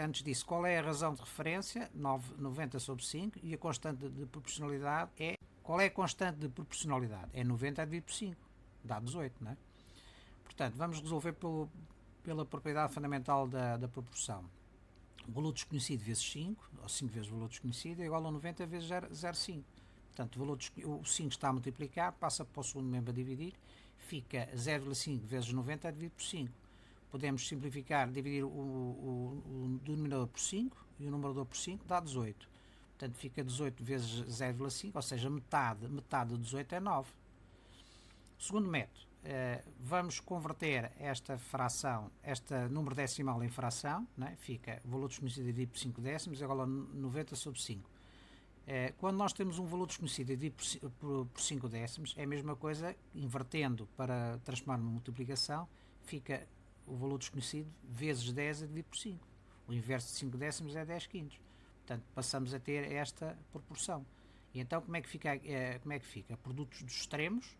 A: antes disso, qual é a razão de referência? 90 sobre 5. E a constante de proporcionalidade é... Qual é a constante de proporcionalidade? É 90 dividido por 5. Dá 18, não é? Portanto, vamos resolver pela propriedade fundamental da proporção. O valor desconhecido vezes 5, ou 5 vezes o valor desconhecido, é igual a 90 vezes 0,5. Portanto, o 5 está a multiplicar, passa para o segundo membro a dividir, fica 0,5 vezes 90 dividido por 5. Podemos simplificar, dividir o denominador por 5 e o numerador por 5, dá 18. Portanto, fica 18 vezes 0,5, ou seja, metade de 18 é 9. Segundo método, vamos converter esta fração, este número decimal em fração, né? Fica o valor desconhecido dividido por 5 décimos é igual a 90 sobre 5. Quando nós temos um valor desconhecido dividido por 5 décimos, é a mesma coisa, invertendo para transformar numa multiplicação, fica o valor desconhecido vezes 10 dividido por 5. O inverso de 5 décimos é 10 quintos. Portanto, passamos a ter esta proporção. E então, como é que fica? Produtos dos extremos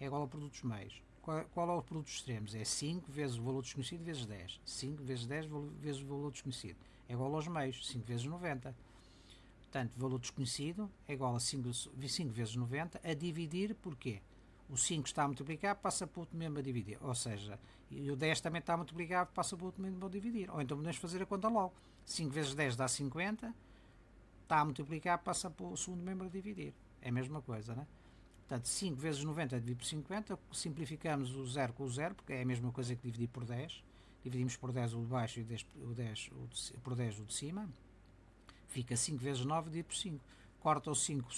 A: é igual a produtos meios. Qual é o produto dos extremos? É 5 vezes o valor desconhecido vezes 10. 5 vezes 10 vezes o valor desconhecido. É igual aos meios. 5 vezes 90. Portanto, o valor desconhecido é igual a 5 vezes 90 a dividir por quê? O 5 está a multiplicar, passa para o outro membro a dividir. Ou seja, e o 10 também está a multiplicar, passa para o outro membro a dividir. Ou então podemos fazer a conta logo. 5 vezes 10 dá 50, está a multiplicar, passa para o segundo membro a dividir. É a mesma coisa, não é? Portanto, 5 vezes 90 dividido por 50, simplificamos o 0 com o 0, porque é a mesma coisa que dividir por 10. Dividimos por 10 o de baixo e por 10 o de cima. Fica 5 vezes 9 dividido por 5. Corta o 5,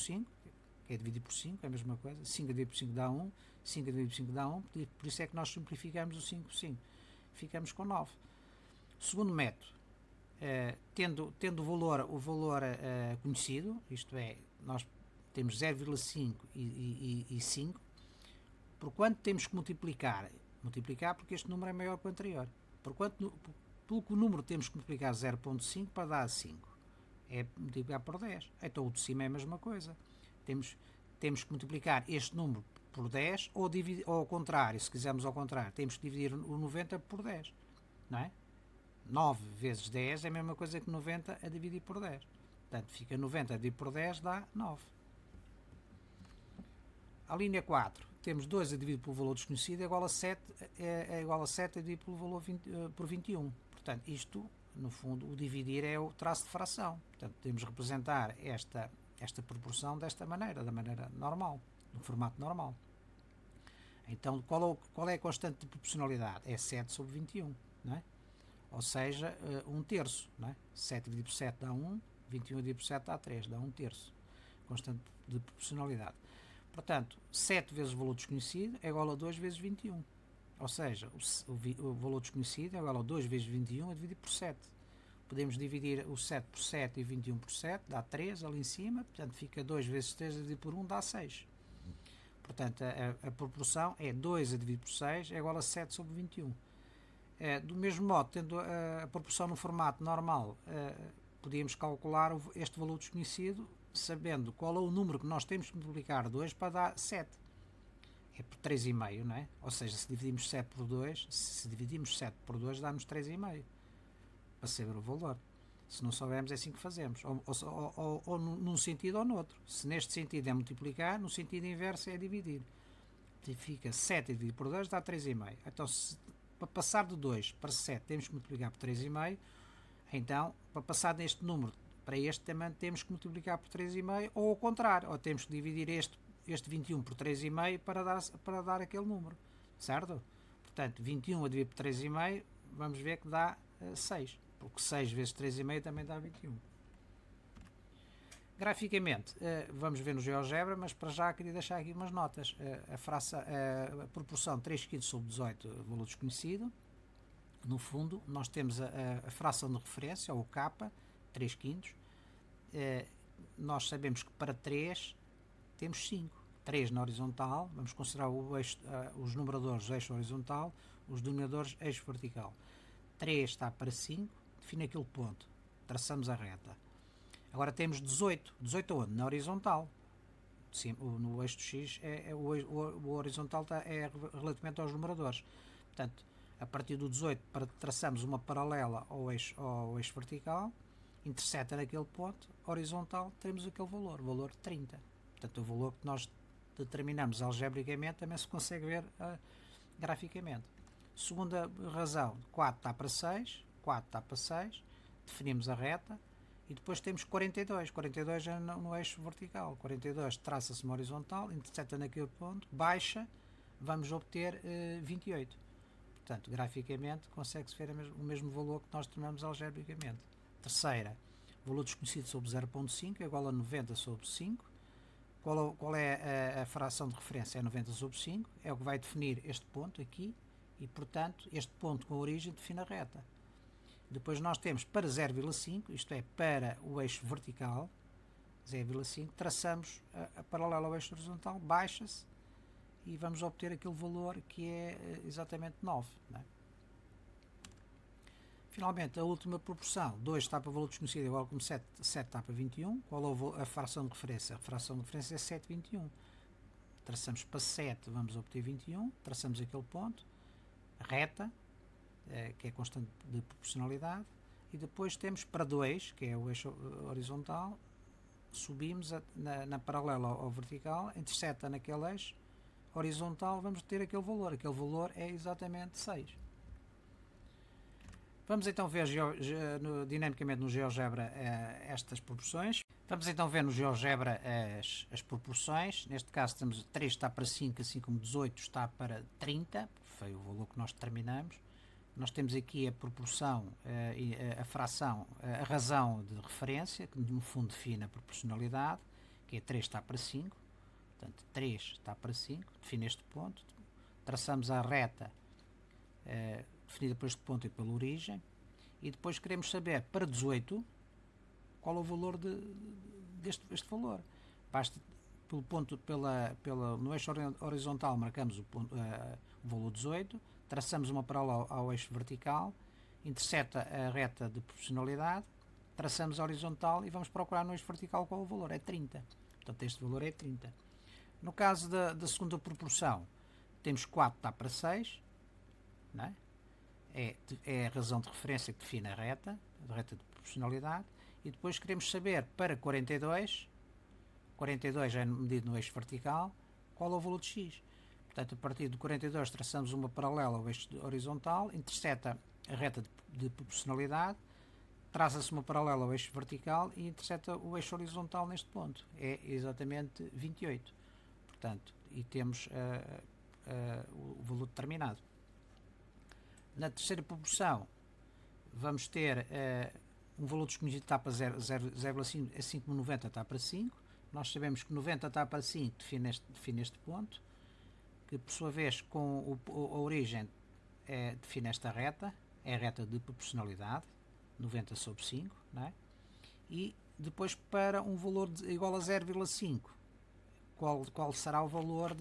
A: que é dividir por 5, é a mesma coisa. 5 dividido por 5 dá 1, 5 dividido por 5 dá 1, por isso é que nós simplificamos o 5 por 5. Ficamos com 9. Segundo método, tendo o valor conhecido, isto é, nós temos 0,5 e 5, por quanto temos que multiplicar? Multiplicar porque este número é maior que o anterior. Pelo que o número temos que multiplicar 0,5 para dar 5. É multiplicar por 10. Então o de cima é a mesma coisa. Temos que multiplicar este número por 10 ou ao contrário, se quisermos ao contrário, temos que dividir o 90 por 10. Não é? 9 vezes 10 é a mesma coisa que 90 a dividir por 10. Portanto, fica 90 a dividir por 10 dá 9. A linha 4, temos 2 a dividir pelo valor desconhecido é igual a 7, a dividir pelo valor por 21. Portanto, isto, no fundo, o dividir é o traço de fração. Portanto, podemos representar esta proporção desta maneira, da maneira normal, no formato normal. Então, qual é a constante de proporcionalidade? É 7 sobre 21, não é? Ou seja, 1 terço, não é? 7 dividido por 7 dá 1, 21 dividido por 7 dá 3, dá 1 terço. Constante de proporcionalidade. Portanto, 7 vezes o valor desconhecido é igual a 2 vezes 21. Ou seja, o valor desconhecido é igual a 2 vezes 21 a dividir por 7. Podemos dividir o 7 por 7 e 21 por 7, dá 3 ali em cima. Portanto, fica 2 vezes 3 a dividir por 1, dá 6. Portanto, a proporção é 2 a dividir por 6 é igual a 7 sobre 21. Do mesmo modo, tendo a proporção no formato normal, podíamos calcular este valor desconhecido sabendo qual é o número que nós temos que multiplicar 2 para dar 7. É por 3,5, não é? Ou seja, se dividimos 7 por 2, dá-nos 3,5 para saber o valor. Se não soubermos, é assim que fazemos. Ou num sentido ou no outro. Se neste sentido é multiplicar, no sentido inverso é dividir. Fica 7 dividido por 2 dá 3,5. Então, para passar de 2 para 7 temos que multiplicar por 3,5. Então, para passar deste número para este também temos que multiplicar por 3,5 ou ao contrário. Ou temos que dividir este este 21 por 3,5 para dar aquele número, certo? Portanto, 21 a dividir por 3,5, vamos ver que dá 6, porque 6 vezes 3,5 também dá 21. Graficamente, vamos ver no GeoGebra, mas para já queria deixar aqui umas notas. A proporção 3 quintos sobre 18, valor desconhecido. No fundo, nós temos a fração de referência, ou o K, 3 quintos. Nós sabemos que para 3 temos 5. 3 na horizontal, vamos considerar os numeradores eixo horizontal, os denominadores eixo vertical. 3 está para 5, define aquele ponto, traçamos a reta. Agora temos 18. 18 aonde? Na horizontal. Sim, no eixo X o horizontal é relativamente aos numeradores. Portanto, a partir do 18 traçamos uma paralela ao eixo vertical, interseta naquele ponto, horizontal, teremos aquele valor 30. Portanto, o valor que nós determinamos algebricamente também se consegue ver graficamente. Segunda razão, 4 está para 6, 4 está para 6, definimos a reta. E depois temos 42. 42 é no eixo vertical. 42 traça-se no horizontal, interseta naquele ponto, baixa, vamos obter 28. Portanto, graficamente, consegue-se ver o mesmo valor que nós tomamos algebricamente. Terceira, valor desconhecido sobre 0,5 é igual a 90 sobre 5. Qual é a fração de referência? É 90 sobre 5. É o que vai definir este ponto aqui e, portanto, este ponto com a origem define a reta. Depois nós temos para 0,5, isto é, para o eixo vertical, 0,5, traçamos a paralela ao eixo horizontal, baixa-se e vamos obter aquele valor que é exatamente 9. Não é? Finalmente, a última proporção, 2 está para valor desconhecido igual como 7 está para 21. Qual é a fração de referência? A fração de referência é 7,21. Traçamos para 7, vamos obter 21, traçamos aquele ponto, reta, que é constante de proporcionalidade, e depois temos para 2, que é o eixo horizontal, subimos na paralela ao vertical, interseta naquele eixo horizontal, vamos ter aquele valor é exatamente 6. Vamos então ver dinamicamente no GeoGebra estas proporções. Vamos então ver no GeoGebra as proporções. Neste caso temos 3 está para 5, assim como 18 está para 30, foi o valor que nós determinamos. Nós temos aqui a proporção, a fração, a razão de referência, que no fundo define a proporcionalidade, que é 3 está para 5. Portanto, 3 está para 5, define este ponto. Traçamos a reta definida por este ponto e pela origem. E depois queremos saber, para 18, qual é o valor deste valor. Basta, pelo ponto, no eixo horizontal, marcamos o valor 18, traçamos uma paralela ao eixo vertical, interseta a reta de proporcionalidade, traçamos a horizontal e vamos procurar no eixo vertical qual é o valor, é 30. Portanto, este valor é 30. No caso da segunda proporção, temos 4 está para 6, não é? É a razão de referência que define a reta de proporcionalidade, e depois queremos saber para 42 é medido no eixo vertical, qual é o valor de x. Portanto, a partir de 42 traçamos uma paralela ao eixo horizontal, interseta a reta de proporcionalidade, traça-se uma paralela ao eixo vertical e interseta o eixo horizontal neste ponto. É exatamente 28. Portanto, e temos o valor determinado. Na terceira proporção, vamos ter um valor desconhecido que está para 0,5, assim como 90 está para 5. Nós sabemos que 90 está para 5, define este ponto, que por sua vez com a origem define esta reta, é a reta de proporcionalidade, 90 sobre 5, não é? E depois para um valor igual a 0,5, qual será o valor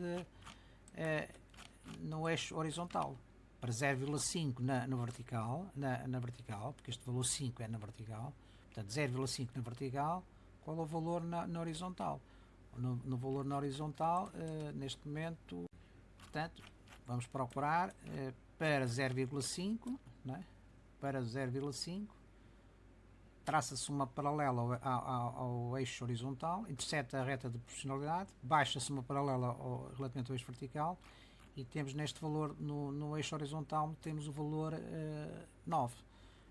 A: no eixo horizontal? Para 0,5 na vertical, porque este valor 5 é na vertical, portanto 0,5 na vertical, qual é o valor na horizontal? No valor na horizontal, neste momento, portanto, vamos procurar para 0,5, né? Para 0,5, traça-se uma paralela ao eixo horizontal, interseta a reta de proporcionalidade, baixa-se uma paralela relativamente ao eixo vertical, e temos neste valor, no eixo horizontal, temos o valor 9.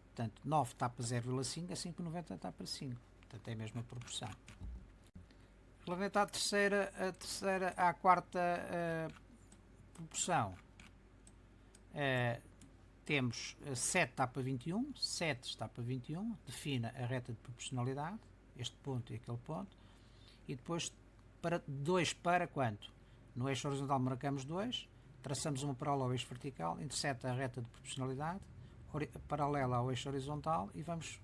A: Portanto, 9 está para 0,5, assim que 90 está para 5. Portanto, é a mesma proporção. Relativamente à quarta proporção, temos 7 está para 21, 7 está para 21, defina a reta de proporcionalidade, este ponto e aquele ponto, e depois 2 para quanto? No eixo horizontal marcamos 2, traçamos uma paralela ao eixo vertical, interseta a reta de proporcionalidade, paralela ao eixo horizontal, e vamos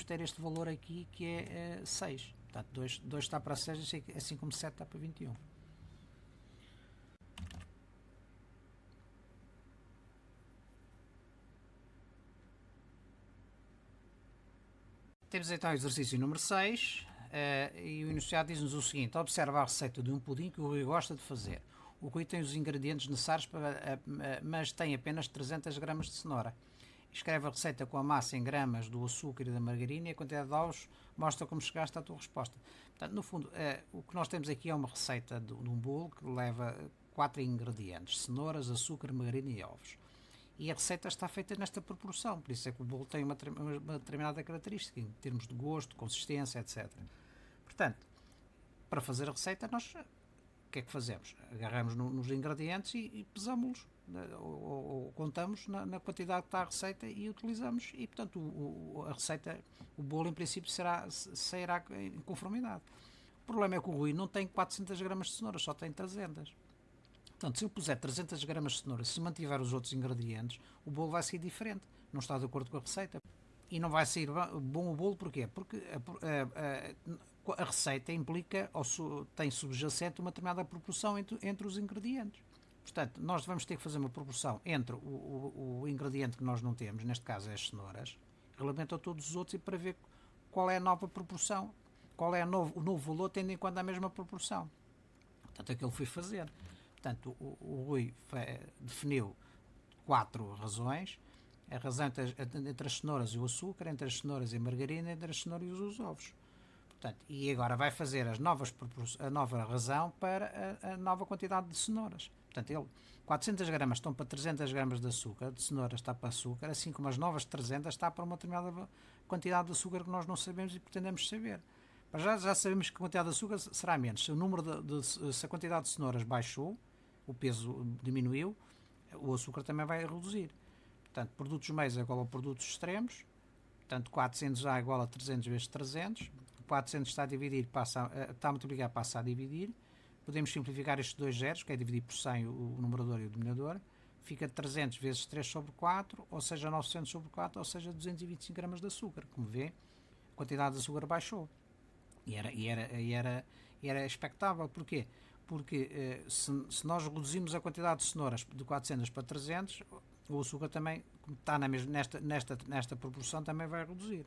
A: ter este valor aqui que é 6. Portanto, 2 está para 6, assim como 7 está para 21. Temos então o exercício número 6, e o enunciado diz-nos o seguinte: observa a receita de um pudim que o Rui gosta de fazer. O Rui tem os ingredientes necessários, mas tem apenas 300 gramas de cenoura. Escreve a receita com a massa em gramas do açúcar e da margarina e a quantidade de ovos mostra como chegaste à tua resposta. Portanto, no fundo, o que nós temos aqui é uma receita de um bolo que leva 4 ingredientes: cenouras, açúcar, margarina e ovos. E a receita está feita nesta proporção, por isso é que o bolo tem uma determinada característica em termos de gosto, consistência, etc. Portanto, para fazer a receita, nós o que é que fazemos? Agarramos nos ingredientes e pesamos-los, ou contamos na quantidade que está a receita e utilizamos, e portanto a receita, o bolo em princípio sairá em conformidade. O problema é que o Rui não tem 400 gramas de cenoura, só tem 300. Portanto, se eu puser 300 gramas de cenoura, se mantiver os outros ingredientes, o bolo vai sair diferente, não está de acordo com a receita. E não vai sair bom o bolo, porquê? Porque a receita implica, ou tem subjacente, uma determinada proporção entre os ingredientes. Portanto, nós vamos ter que fazer uma proporção entre o ingrediente que nós não temos, neste caso é as cenouras, relativamente a todos os outros, e para ver qual é a nova proporção, qual é o novo valor, tendo em conta a mesma proporção. Portanto, é o que ele foi fazer. Portanto, o Rui definiu 4 razões: a razão entre as cenouras e o açúcar, entre as cenouras e a margarina, entre as cenouras e os ovos. Portanto, e agora vai fazer a nova razão para a nova quantidade de cenouras. Portanto, 400 gramas estão para 300 gramas de açúcar, de cenoura está para açúcar, assim como as novas 300 está para uma determinada quantidade de açúcar que nós não sabemos e pretendemos saber. Mas já sabemos que a quantidade de açúcar será menos. Se a quantidade de cenouras baixou, o peso diminuiu, o açúcar também vai reduzir. Portanto, produtos meios é igual a produtos extremos. Portanto, 400A é igual a 300 vezes 300. 400 está a dividir, está a multiplicar, passa a dividir. Podemos simplificar estes dois zeros, que é dividir por 100 o numerador e o denominador. Fica 300 vezes 3 sobre 4, ou seja, 900 sobre 4, ou seja, 225 gramas de açúcar. Como vê, a quantidade de açúcar baixou. E era expectável. Porquê? Porque se nós reduzimos a quantidade de cenouras de 400 para 300, o açúcar também, está nesta proporção, também vai reduzir.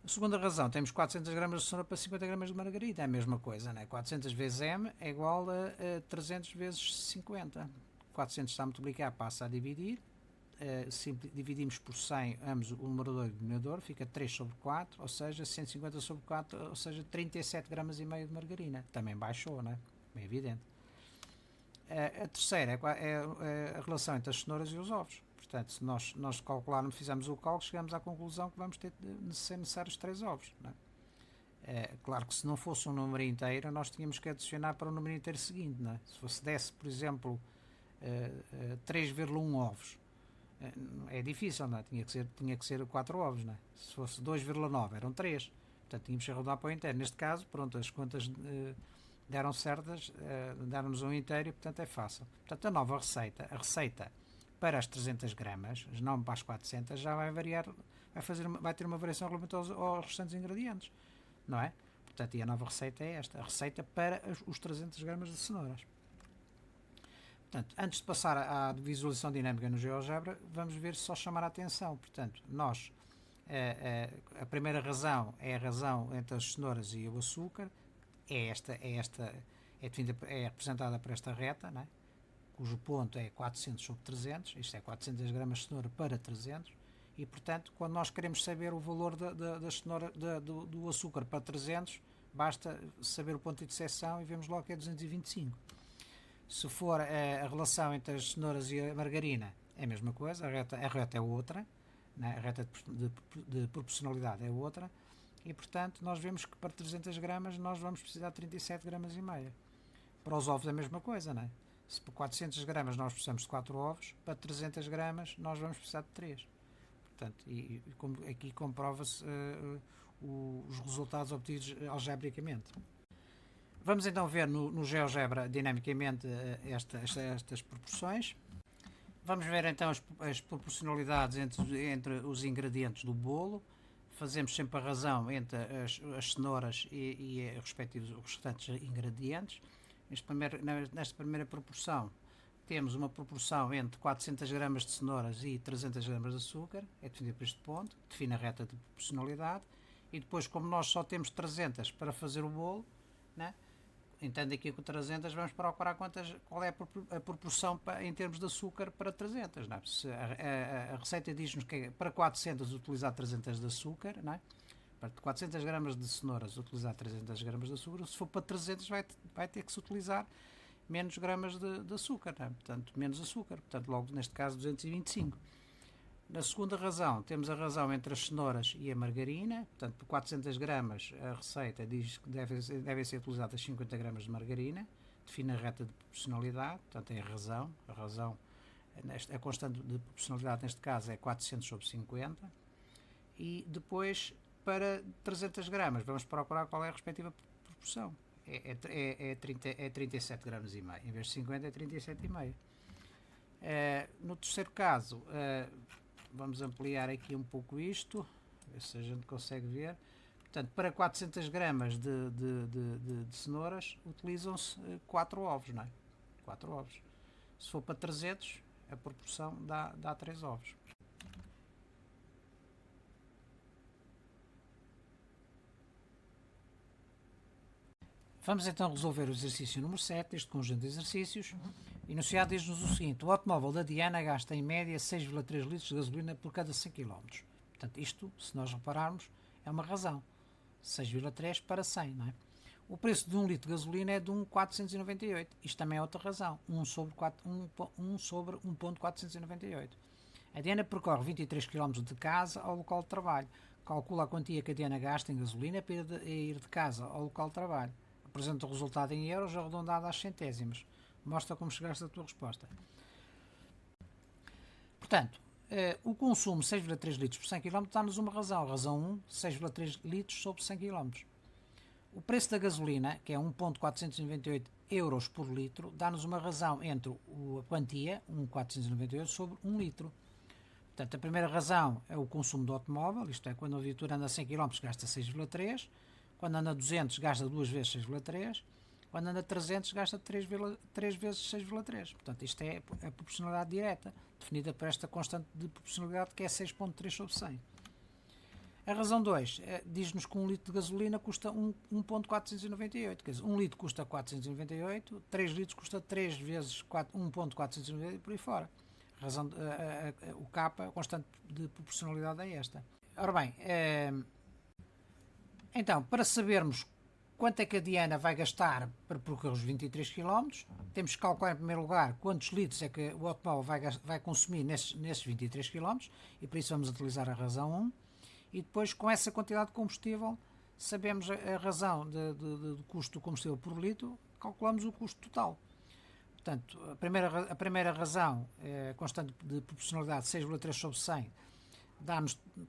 A: A segunda razão, temos 400 gramas de cenoura para 50 gramas de margarina, é a mesma coisa, né? 400 vezes M é igual a 300 vezes 50. 400 está a multiplicar, passa a dividir. Dividimos por 100 ambos o numerador e o denominador, fica 3 sobre 4, ou seja, 150 sobre 4, ou seja, 37 gramas e meio de margarina. Também baixou, né? Bem evidente. A terceira é a relação entre as cenouras e os ovos. Portanto, se nós calcularmos, fizermos o cálculo, chegamos à conclusão que vamos ter de ser necessários 3 ovos. Não é? Claro que se não fosse um número inteiro, nós tínhamos que adicionar para o número inteiro seguinte. Não é? Se desse, por exemplo, 3,1 ovos, é difícil, não é? Tinha que ser 4 ovos. Não é? Se fosse 2,9, eram 3. Portanto, tínhamos que arredondar para o inteiro. Neste caso, pronto, as contas deram certas, deram-nos um inteiro e, portanto, é fácil. Portanto, a nova receita, para as 300 gramas, não para as 400, já vai variar, vai ter uma variação relativamente aos restantes ingredientes, não é? Portanto, e a nova receita é esta, a receita para os 300 gramas de cenouras. Portanto, antes de passar à visualização dinâmica no GeoGebra, vamos ver se só chamar a atenção. Portanto, a primeira razão é a razão entre as cenouras e o açúcar, é representada por esta reta, não é? Cujo ponto é 400 sobre 300, isto é 400 gramas de cenoura para 300, e portanto, quando nós queremos saber o valor da cenoura, do açúcar para 300, basta saber o ponto de interseção e vemos logo que é 225. Se for a relação entre as cenouras e a margarina, é a mesma coisa, a reta é outra, né? A reta de proporcionalidade é outra, e portanto nós vemos que para 300 gramas nós vamos precisar de 37 gramas e meia. Para os ovos é a mesma coisa, não é? Se por 400 gramas nós precisamos de 4 ovos, para 300 gramas nós vamos precisar de 3. Portanto, aqui comprova-se os resultados obtidos algebricamente. Vamos então ver no GeoGebra dinamicamente estas proporções. Vamos ver então as proporcionalidades entre os ingredientes do bolo. Fazemos sempre a razão entre as cenouras e os restantes ingredientes. Nesta primeira proporção temos uma proporção entre 400 gramas de cenouras e 300 gramas de açúcar, é definida por este ponto, define a reta de proporcionalidade, e depois, como nós só temos 300 para fazer o bolo, né, entende aqui com 300 vamos procurar qual é a proporção em termos de açúcar para 300. Não é? Se a receita diz-nos que é para 400 utilizar 300 de açúcar, não é? Para 400 gramas de cenouras utilizar 300 gramas de açúcar, se for para 300 vai ter que se utilizar menos gramas de açúcar, não é? Portanto, menos açúcar, portanto logo neste caso 225. Na segunda razão, temos a razão entre as cenouras e a margarina, portanto por 400 gramas a receita diz que devem ser utilizadas 50 gramas de margarina, define a reta de proporcionalidade, portanto é a razão, a constante de proporcionalidade neste caso é 400 sobre 50, e depois para 300 gramas vamos procurar qual é a respectiva proporção, é 37 gramas e meio, em vez de 50 é 37,5. No terceiro caso, vamos ampliar aqui um pouco isto, ver se a gente consegue ver. Portanto, para 400 gramas de cenouras utilizam-se 4 ovos, não é? 4 ovos. Se for para 300, a proporção dá 3 ovos. Vamos então resolver o exercício número 7 deste conjunto de exercícios. Enunciado diz-nos o seguinte: o automóvel da Diana gasta em média 6,3 litros de gasolina por cada 100 km. Portanto, isto, se nós repararmos, é uma razão. 6,3 para 100, não é? O preço de 1 litro de gasolina é de 1,498. Isto também é outra razão. 1 sobre 1,498. A Diana percorre 23 km de casa ao local de trabalho. Calcula a quantia que a Diana gasta em gasolina para ir de casa ao local de trabalho. Apresenta o resultado em euros arredondado às centésimas. Mostra como chegaste à tua resposta. Portanto, o consumo 6,3 litros por 100 km dá-nos uma razão. Razão 1, 6,3 litros sobre 100 km. O preço da gasolina, que é 1,498 euros por litro, dá-nos uma razão entre a quantia, 1,498 sobre 1 litro. Portanto, a primeira razão é o consumo do automóvel, isto é, quando a viatura anda a 100 km gasta 6,3, quando anda a 200 gasta 2 vezes 6,3, quando anda a 300 gasta 3 vezes 6,3. Portanto, isto é a proporcionalidade direta, definida por esta constante de proporcionalidade que é 6,3 sobre 100. A razão 2 diz-nos que 1 litro de gasolina custa 1,498, quer dizer, 1 litro custa 498, 3 litros custa 3 vezes 1,498 e por aí fora. O K, a constante de proporcionalidade é esta. Ora bem, então, para sabermos quanto é que a Diana vai gastar para percorrer os 23 km, temos que calcular em primeiro lugar quantos litros é que o automóvel vai consumir nesses 23 km, e por isso vamos utilizar a razão 1, e depois com essa quantidade de combustível sabemos a razão do custo do combustível por litro, calculamos o custo total. Portanto, a primeira razão, a constante de proporcionalidade 6,3 sobre 100,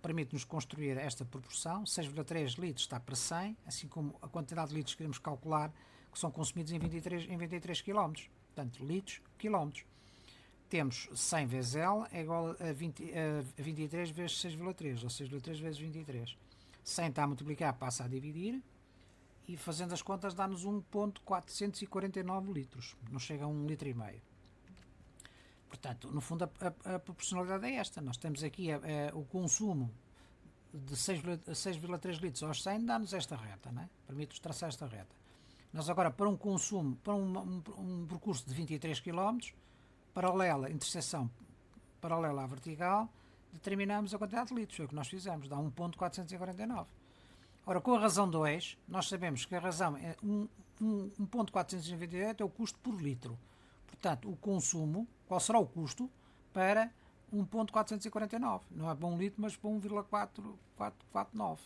A: permite-nos construir esta proporção. 6,3 litros está para 100, assim como a quantidade de litros que queremos calcular que são consumidos em 23 km. Portanto, litros, quilómetros. Temos 100 vezes L é igual a 23 vezes 6,3, ou 6,3 vezes 23. 100 está a multiplicar, passa a dividir, e fazendo as contas dá-nos 1,449 litros. Não chega a 1,5 litro. Portanto, no fundo, a proporcionalidade é esta. Nós temos aqui o consumo de 6,3 litros aos 100, dá-nos esta reta, não é? Permite-nos traçar esta reta. Nós agora, para um consumo, para um percurso de 23 km, interseção paralela à vertical, determinamos a quantidade de litros. Foi o que nós fizemos, dá 1,449. Ora, com a razão 2, nós sabemos que a razão é 1,498 é o custo por litro. Portanto, o consumo, qual será o custo para 1,449? Não é para 1 litro, mas para 1,449.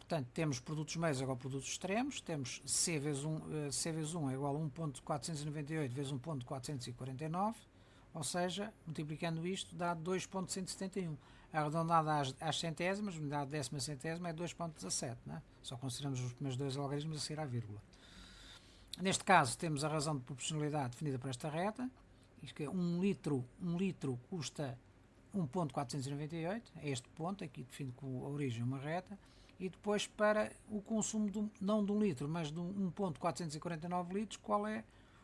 A: Portanto, temos produtos meios igual a produtos extremos, temos C vezes 1 é igual a 1.498 vezes 1.449, ou seja, multiplicando isto dá 2.171. Arredondado às centésimas, unidade décima centésima é 2.17, né? Só consideramos os primeiros dois algarismos a seguir à vírgula. Neste caso, temos a razão de proporcionalidade definida por esta reta, isto que é 1 litro custa 1.498, é este ponto, aqui defino com a origem uma reta, e depois para o consumo não de 1 litro, mas de 1.449 litros, qual é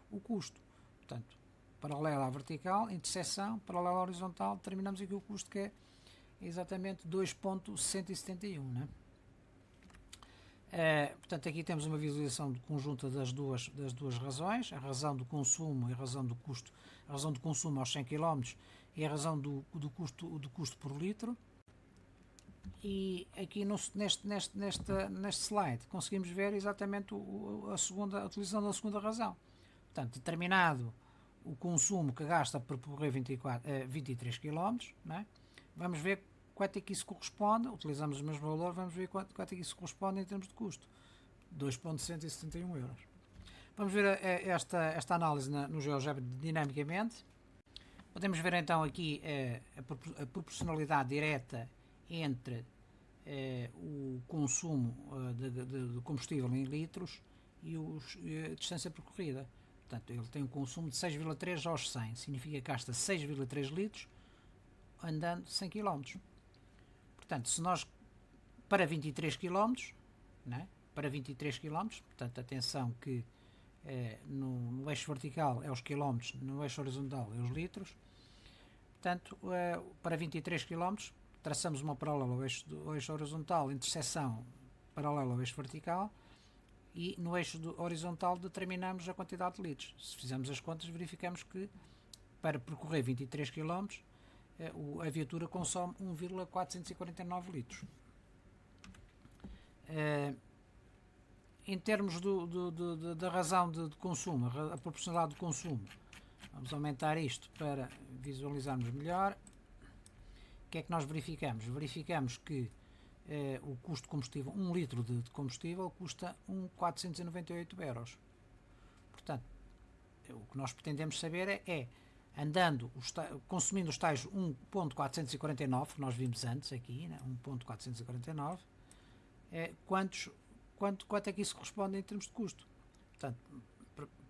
A: o custo? Portanto, paralela à vertical, interseção, paralela à horizontal, determinamos aqui o custo que é exatamente 2.171, né? Portanto, aqui temos uma visualização conjunta das duas razões, a razão do consumo e a razão do custo, a razão do consumo aos 100 km e a razão do custo por litro. E aqui neste slide conseguimos ver exatamente a utilização da segunda razão. Portanto, determinado o consumo que gasta para percorrer 23 km, né? Vamos ver quanto é que isso corresponde, utilizamos o mesmo valor, vamos ver quanto é que isso corresponde em termos de custo. 2.171 euros. Vamos ver esta análise no GeoGebra dinamicamente. Podemos ver então aqui a proporcionalidade direta entre o consumo de combustível em litros e a distância percorrida. Portanto, ele tem um consumo de 6,3 aos 100, significa que gasta 6,3 litros andando 100 km. Portanto, se nós, para 23 km, né, portanto, atenção que no eixo vertical é os quilómetros, no eixo horizontal é os litros, portanto, para 23 km, traçamos uma paralela ao eixo horizontal, interseção paralela ao eixo vertical, e no eixo horizontal determinamos a quantidade de litros. Se fizermos as contas, verificamos que para percorrer 23 km a viatura consome 1,449 litros. Em termos da razão de consumo, a proporcionalidade de consumo, vamos aumentar isto para visualizarmos melhor. O que é que nós verificamos? Verificamos que o custo de combustível, 1 litro de combustível custa 1.498 euros. Portanto, o que nós pretendemos saber é andando, consumindo os tais 1.449 que nós vimos antes aqui, né? 1.449, quanto é que isso corresponde em termos de custo. Portanto,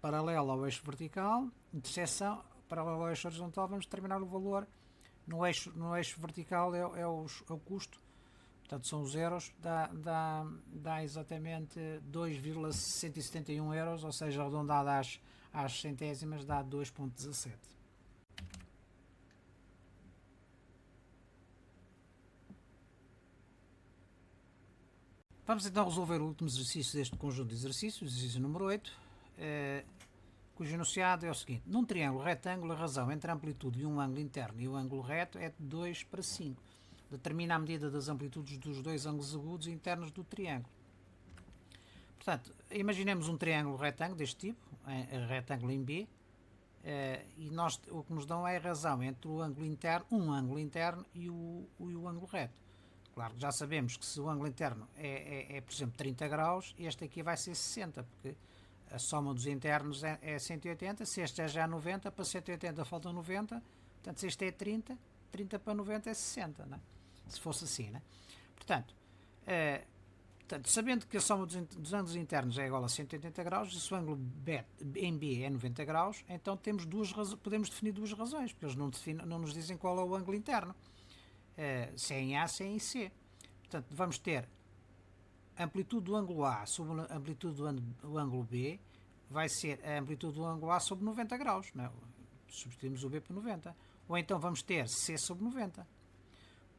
A: paralelo ao eixo vertical, interseção, paralelo ao eixo horizontal, vamos determinar o valor. No eixo vertical é o custo, portanto são os euros, dá exatamente 2,671 euros, ou seja, arredondado às centésimas dá 2.17. Vamos então resolver o último exercício deste conjunto de exercícios, exercício número 8, cujo enunciado é o seguinte: num triângulo retângulo, a razão entre a amplitude de um ângulo interno e o ângulo reto é de 2 para 5. Determina a medida das amplitudes dos dois ângulos agudos internos do triângulo. Portanto, imaginemos um triângulo retângulo deste tipo, retângulo em B, e o que nos dão é a razão entre o ângulo interno, um ângulo interno e o ângulo reto. Claro, já sabemos que se o ângulo interno é, por exemplo, 30 graus, este aqui vai ser 60, porque a soma dos internos é 180, se este é já 90, para 180 faltam 90, portanto, se este é 30, 30 para 90 é 60, né? Se fosse assim, né? Portanto, sabendo que a soma dos ângulos internos é igual a 180 graus, e se o ângulo em B é 90 graus, então podemos definir duas razões, porque eles não nos dizem qual é o ângulo interno. Se é em A, se é em C. Portanto, vamos ter a amplitude do ângulo A sobre a amplitude do ângulo B, vai ser a amplitude do ângulo A sobre 90 graus. Não é? Substituímos o B por 90. Ou então vamos ter C sobre 90.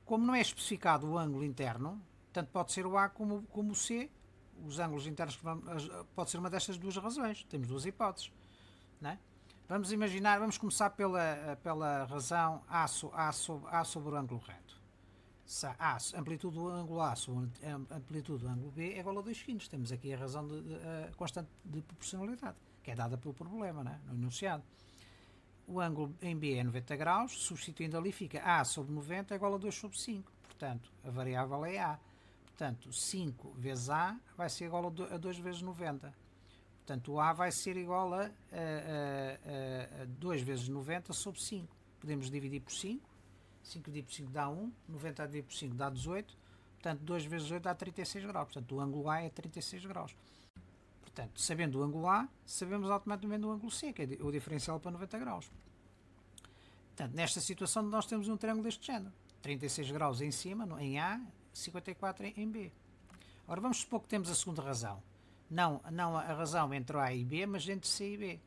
A: Como não é especificado o ângulo interno, tanto pode ser o A como o C, os ângulos internos pode ser uma destas duas razões. Temos duas hipóteses. Não é? Vamos começar pela razão A sobre o ângulo reto. Se a amplitude do ângulo A sobre a amplitude do ângulo B é igual a 2 quintos. Temos aqui a razão a constante de proporcionalidade, que é dada pelo problema, né? No enunciado. O ângulo em B é 90 graus, substituindo ali fica A sobre 90 é igual a 2 sobre 5. Portanto, a variável é A. Portanto, 5 vezes A vai ser igual a 2 vezes 90. Portanto, o A vai ser igual a 2 vezes 90 sobre 5. Podemos dividir por 5. 5 dividido por 5 dá 1. 90 dividido por 5 dá 18. Portanto, 2 vezes 8 dá 36 graus. Portanto, o ângulo A é 36 graus. Portanto, sabendo o ângulo A, sabemos automaticamente o ângulo C, que é o diferencial para 90 graus. Portanto, nesta situação nós temos um triângulo deste género. 36 graus em cima, em A, 54 em B. Agora vamos supor que temos a segunda razão. Não a razão entre A e B, mas entre C e B.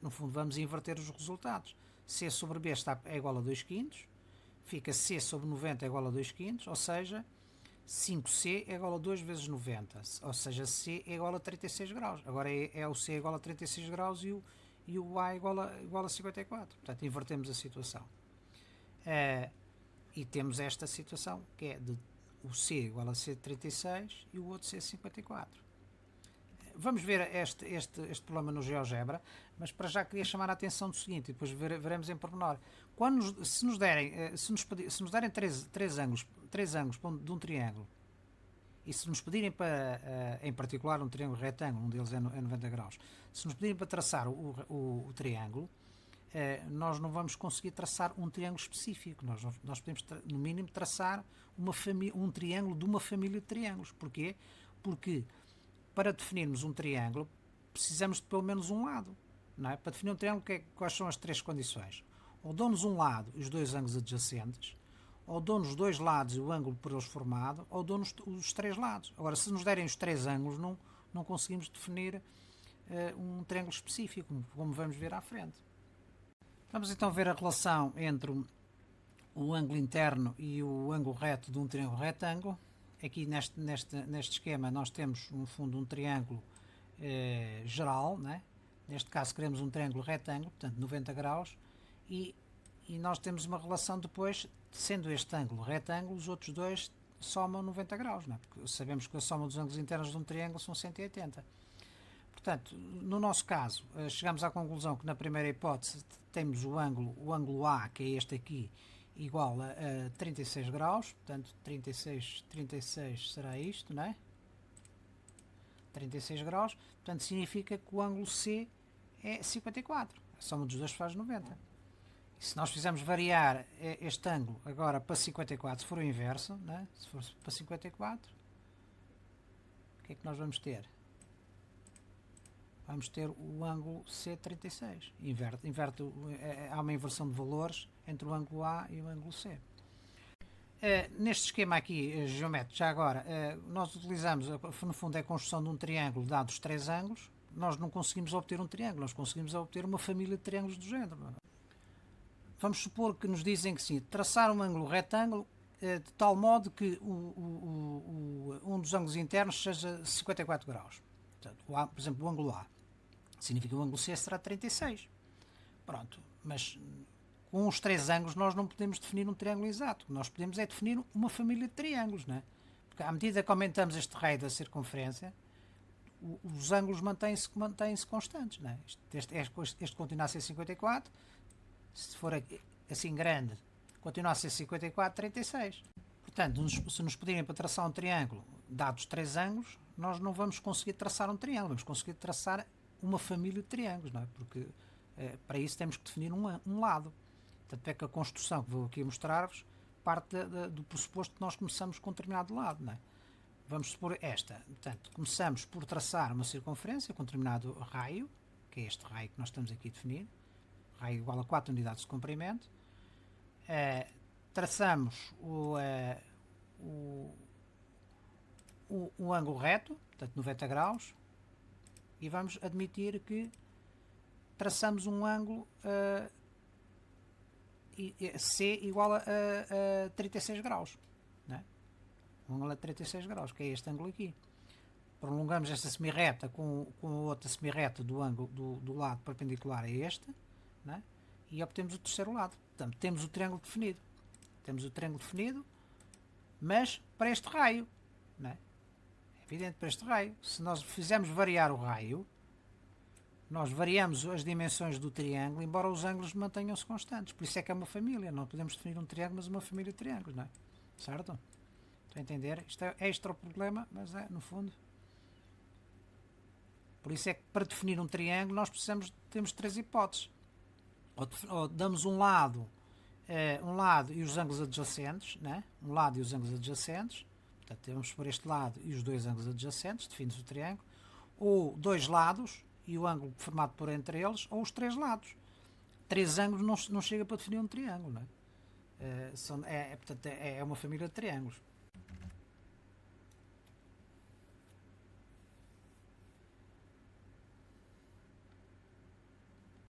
A: No fundo, vamos inverter os resultados. C sobre B é igual a 2 quintos. Fica C sobre 90 é igual a 2 quintos, ou seja, 5C é igual a 2 vezes 90, ou seja, C é igual a 36 graus. Agora é o C igual a 36 graus e o A igual a 54. Portanto, invertemos a situação. E temos esta situação, que é de o C igual a C 36 e o outro C 54. Vamos ver este problema no GeoGebra, mas para já queria chamar a atenção do seguinte, e depois veremos em pormenor. Se nos derem três ângulos de um triângulo, e se nos pedirem para, em particular um triângulo retângulo, um deles é 90 graus, se nos pedirem para traçar o triângulo, nós não vamos conseguir traçar um triângulo específico. Nós podemos, no mínimo, traçar um triângulo de uma família de triângulos. Porquê? Porque para definirmos um triângulo precisamos de pelo menos um lado. Não é? Para definir um triângulo, quais são as três condições? Ou dão-nos um lado e os dois ângulos adjacentes, ou dão-nos dois lados e o ângulo por eles formado, ou dão-nos os três lados. Agora, se nos derem os três ângulos, não conseguimos definir um triângulo específico, como vamos ver à frente. Vamos então ver a relação entre o ângulo interno e o ângulo reto de um triângulo retângulo. Aqui neste esquema nós temos, no fundo, um triângulo geral, né? Neste caso queremos um triângulo retângulo, portanto 90 graus, e nós temos uma relação depois, sendo este ângulo retângulo, os outros dois somam 90 graus, né? Porque sabemos que a soma dos ângulos internos de um triângulo são 180. Portanto, no nosso caso, chegamos à conclusão que na primeira hipótese temos o ângulo A, que é este aqui, igual a 36 graus, portanto 36 será isto, não é? 36 graus, portanto significa que o ângulo C é 54, a soma dos dois faz 90. E se nós fizermos variar este ângulo agora para 54, se for o inverso, não é? Se for para 54, o que é que nós vamos ter? Vamos ter o ângulo C36. Há uma inversão de valores entre o ângulo A e o ângulo C. Neste esquema aqui, geométrico, já agora, nós utilizamos, no fundo, a construção de um triângulo dados os três ângulos. Nós não conseguimos obter um triângulo, nós conseguimos obter uma família de triângulos do género. Vamos supor que nos dizem que sim, traçar um ângulo retângulo de tal modo que um dos ângulos internos seja 54 graus. Portanto, por exemplo, o ângulo A. Significa que o ângulo C será 36. Pronto, mas com os três ângulos nós não podemos definir um triângulo exato. Nós podemos é definir uma família de triângulos, não é? Porque à medida que aumentamos este raio da circunferência, os ângulos mantêm-se constantes, não é? Este continua a ser 54, se for assim grande, continua a ser 54, 36. Portanto, se nos pedirem para traçar um triângulo, dados três ângulos, nós não vamos conseguir traçar um triângulo, vamos conseguir traçar uma família de triângulos, não é? Porque para isso temos que definir um lado. Tanto é que a construção que vou aqui mostrar-vos parte do pressuposto que nós começamos com um determinado lado, não é? Vamos supor esta. Portanto, começamos por traçar uma circunferência com um determinado raio, que é este raio que nós estamos aqui a definir, raio igual a 4 unidades de comprimento. Traçamos o ângulo reto, portanto 90 graus, e vamos admitir que traçamos um ângulo C igual a 36 graus. Não é? Um ângulo a 36 graus, que é este ângulo aqui. Prolongamos esta semirreta com a outra semirreta do ângulo do lado perpendicular a este, não é? E obtemos o terceiro lado. Portanto, temos o triângulo definido. Temos o triângulo definido, mas para este raio. Não é? Evidente, para este raio. Se nós fizermos variar o raio, nós variamos as dimensões do triângulo, embora os ângulos mantenham-se constantes. Por isso é que é uma família. Não podemos definir um triângulo, mas uma família de triângulos, não é? Certo? Então Está a entender? Isto é extra o problema, mas é, no fundo. Por isso é que para definir um triângulo nós temos três hipóteses. Ou damos um lado e os ângulos adjacentes, né? Um lado e os ângulos adjacentes. Portanto, temos por este lado e os dois ângulos adjacentes, define-se o triângulo. Ou dois lados e o ângulo formado por entre eles, ou os três lados. Três ângulos não chega para definir um triângulo, não é? Portanto, é uma família de triângulos.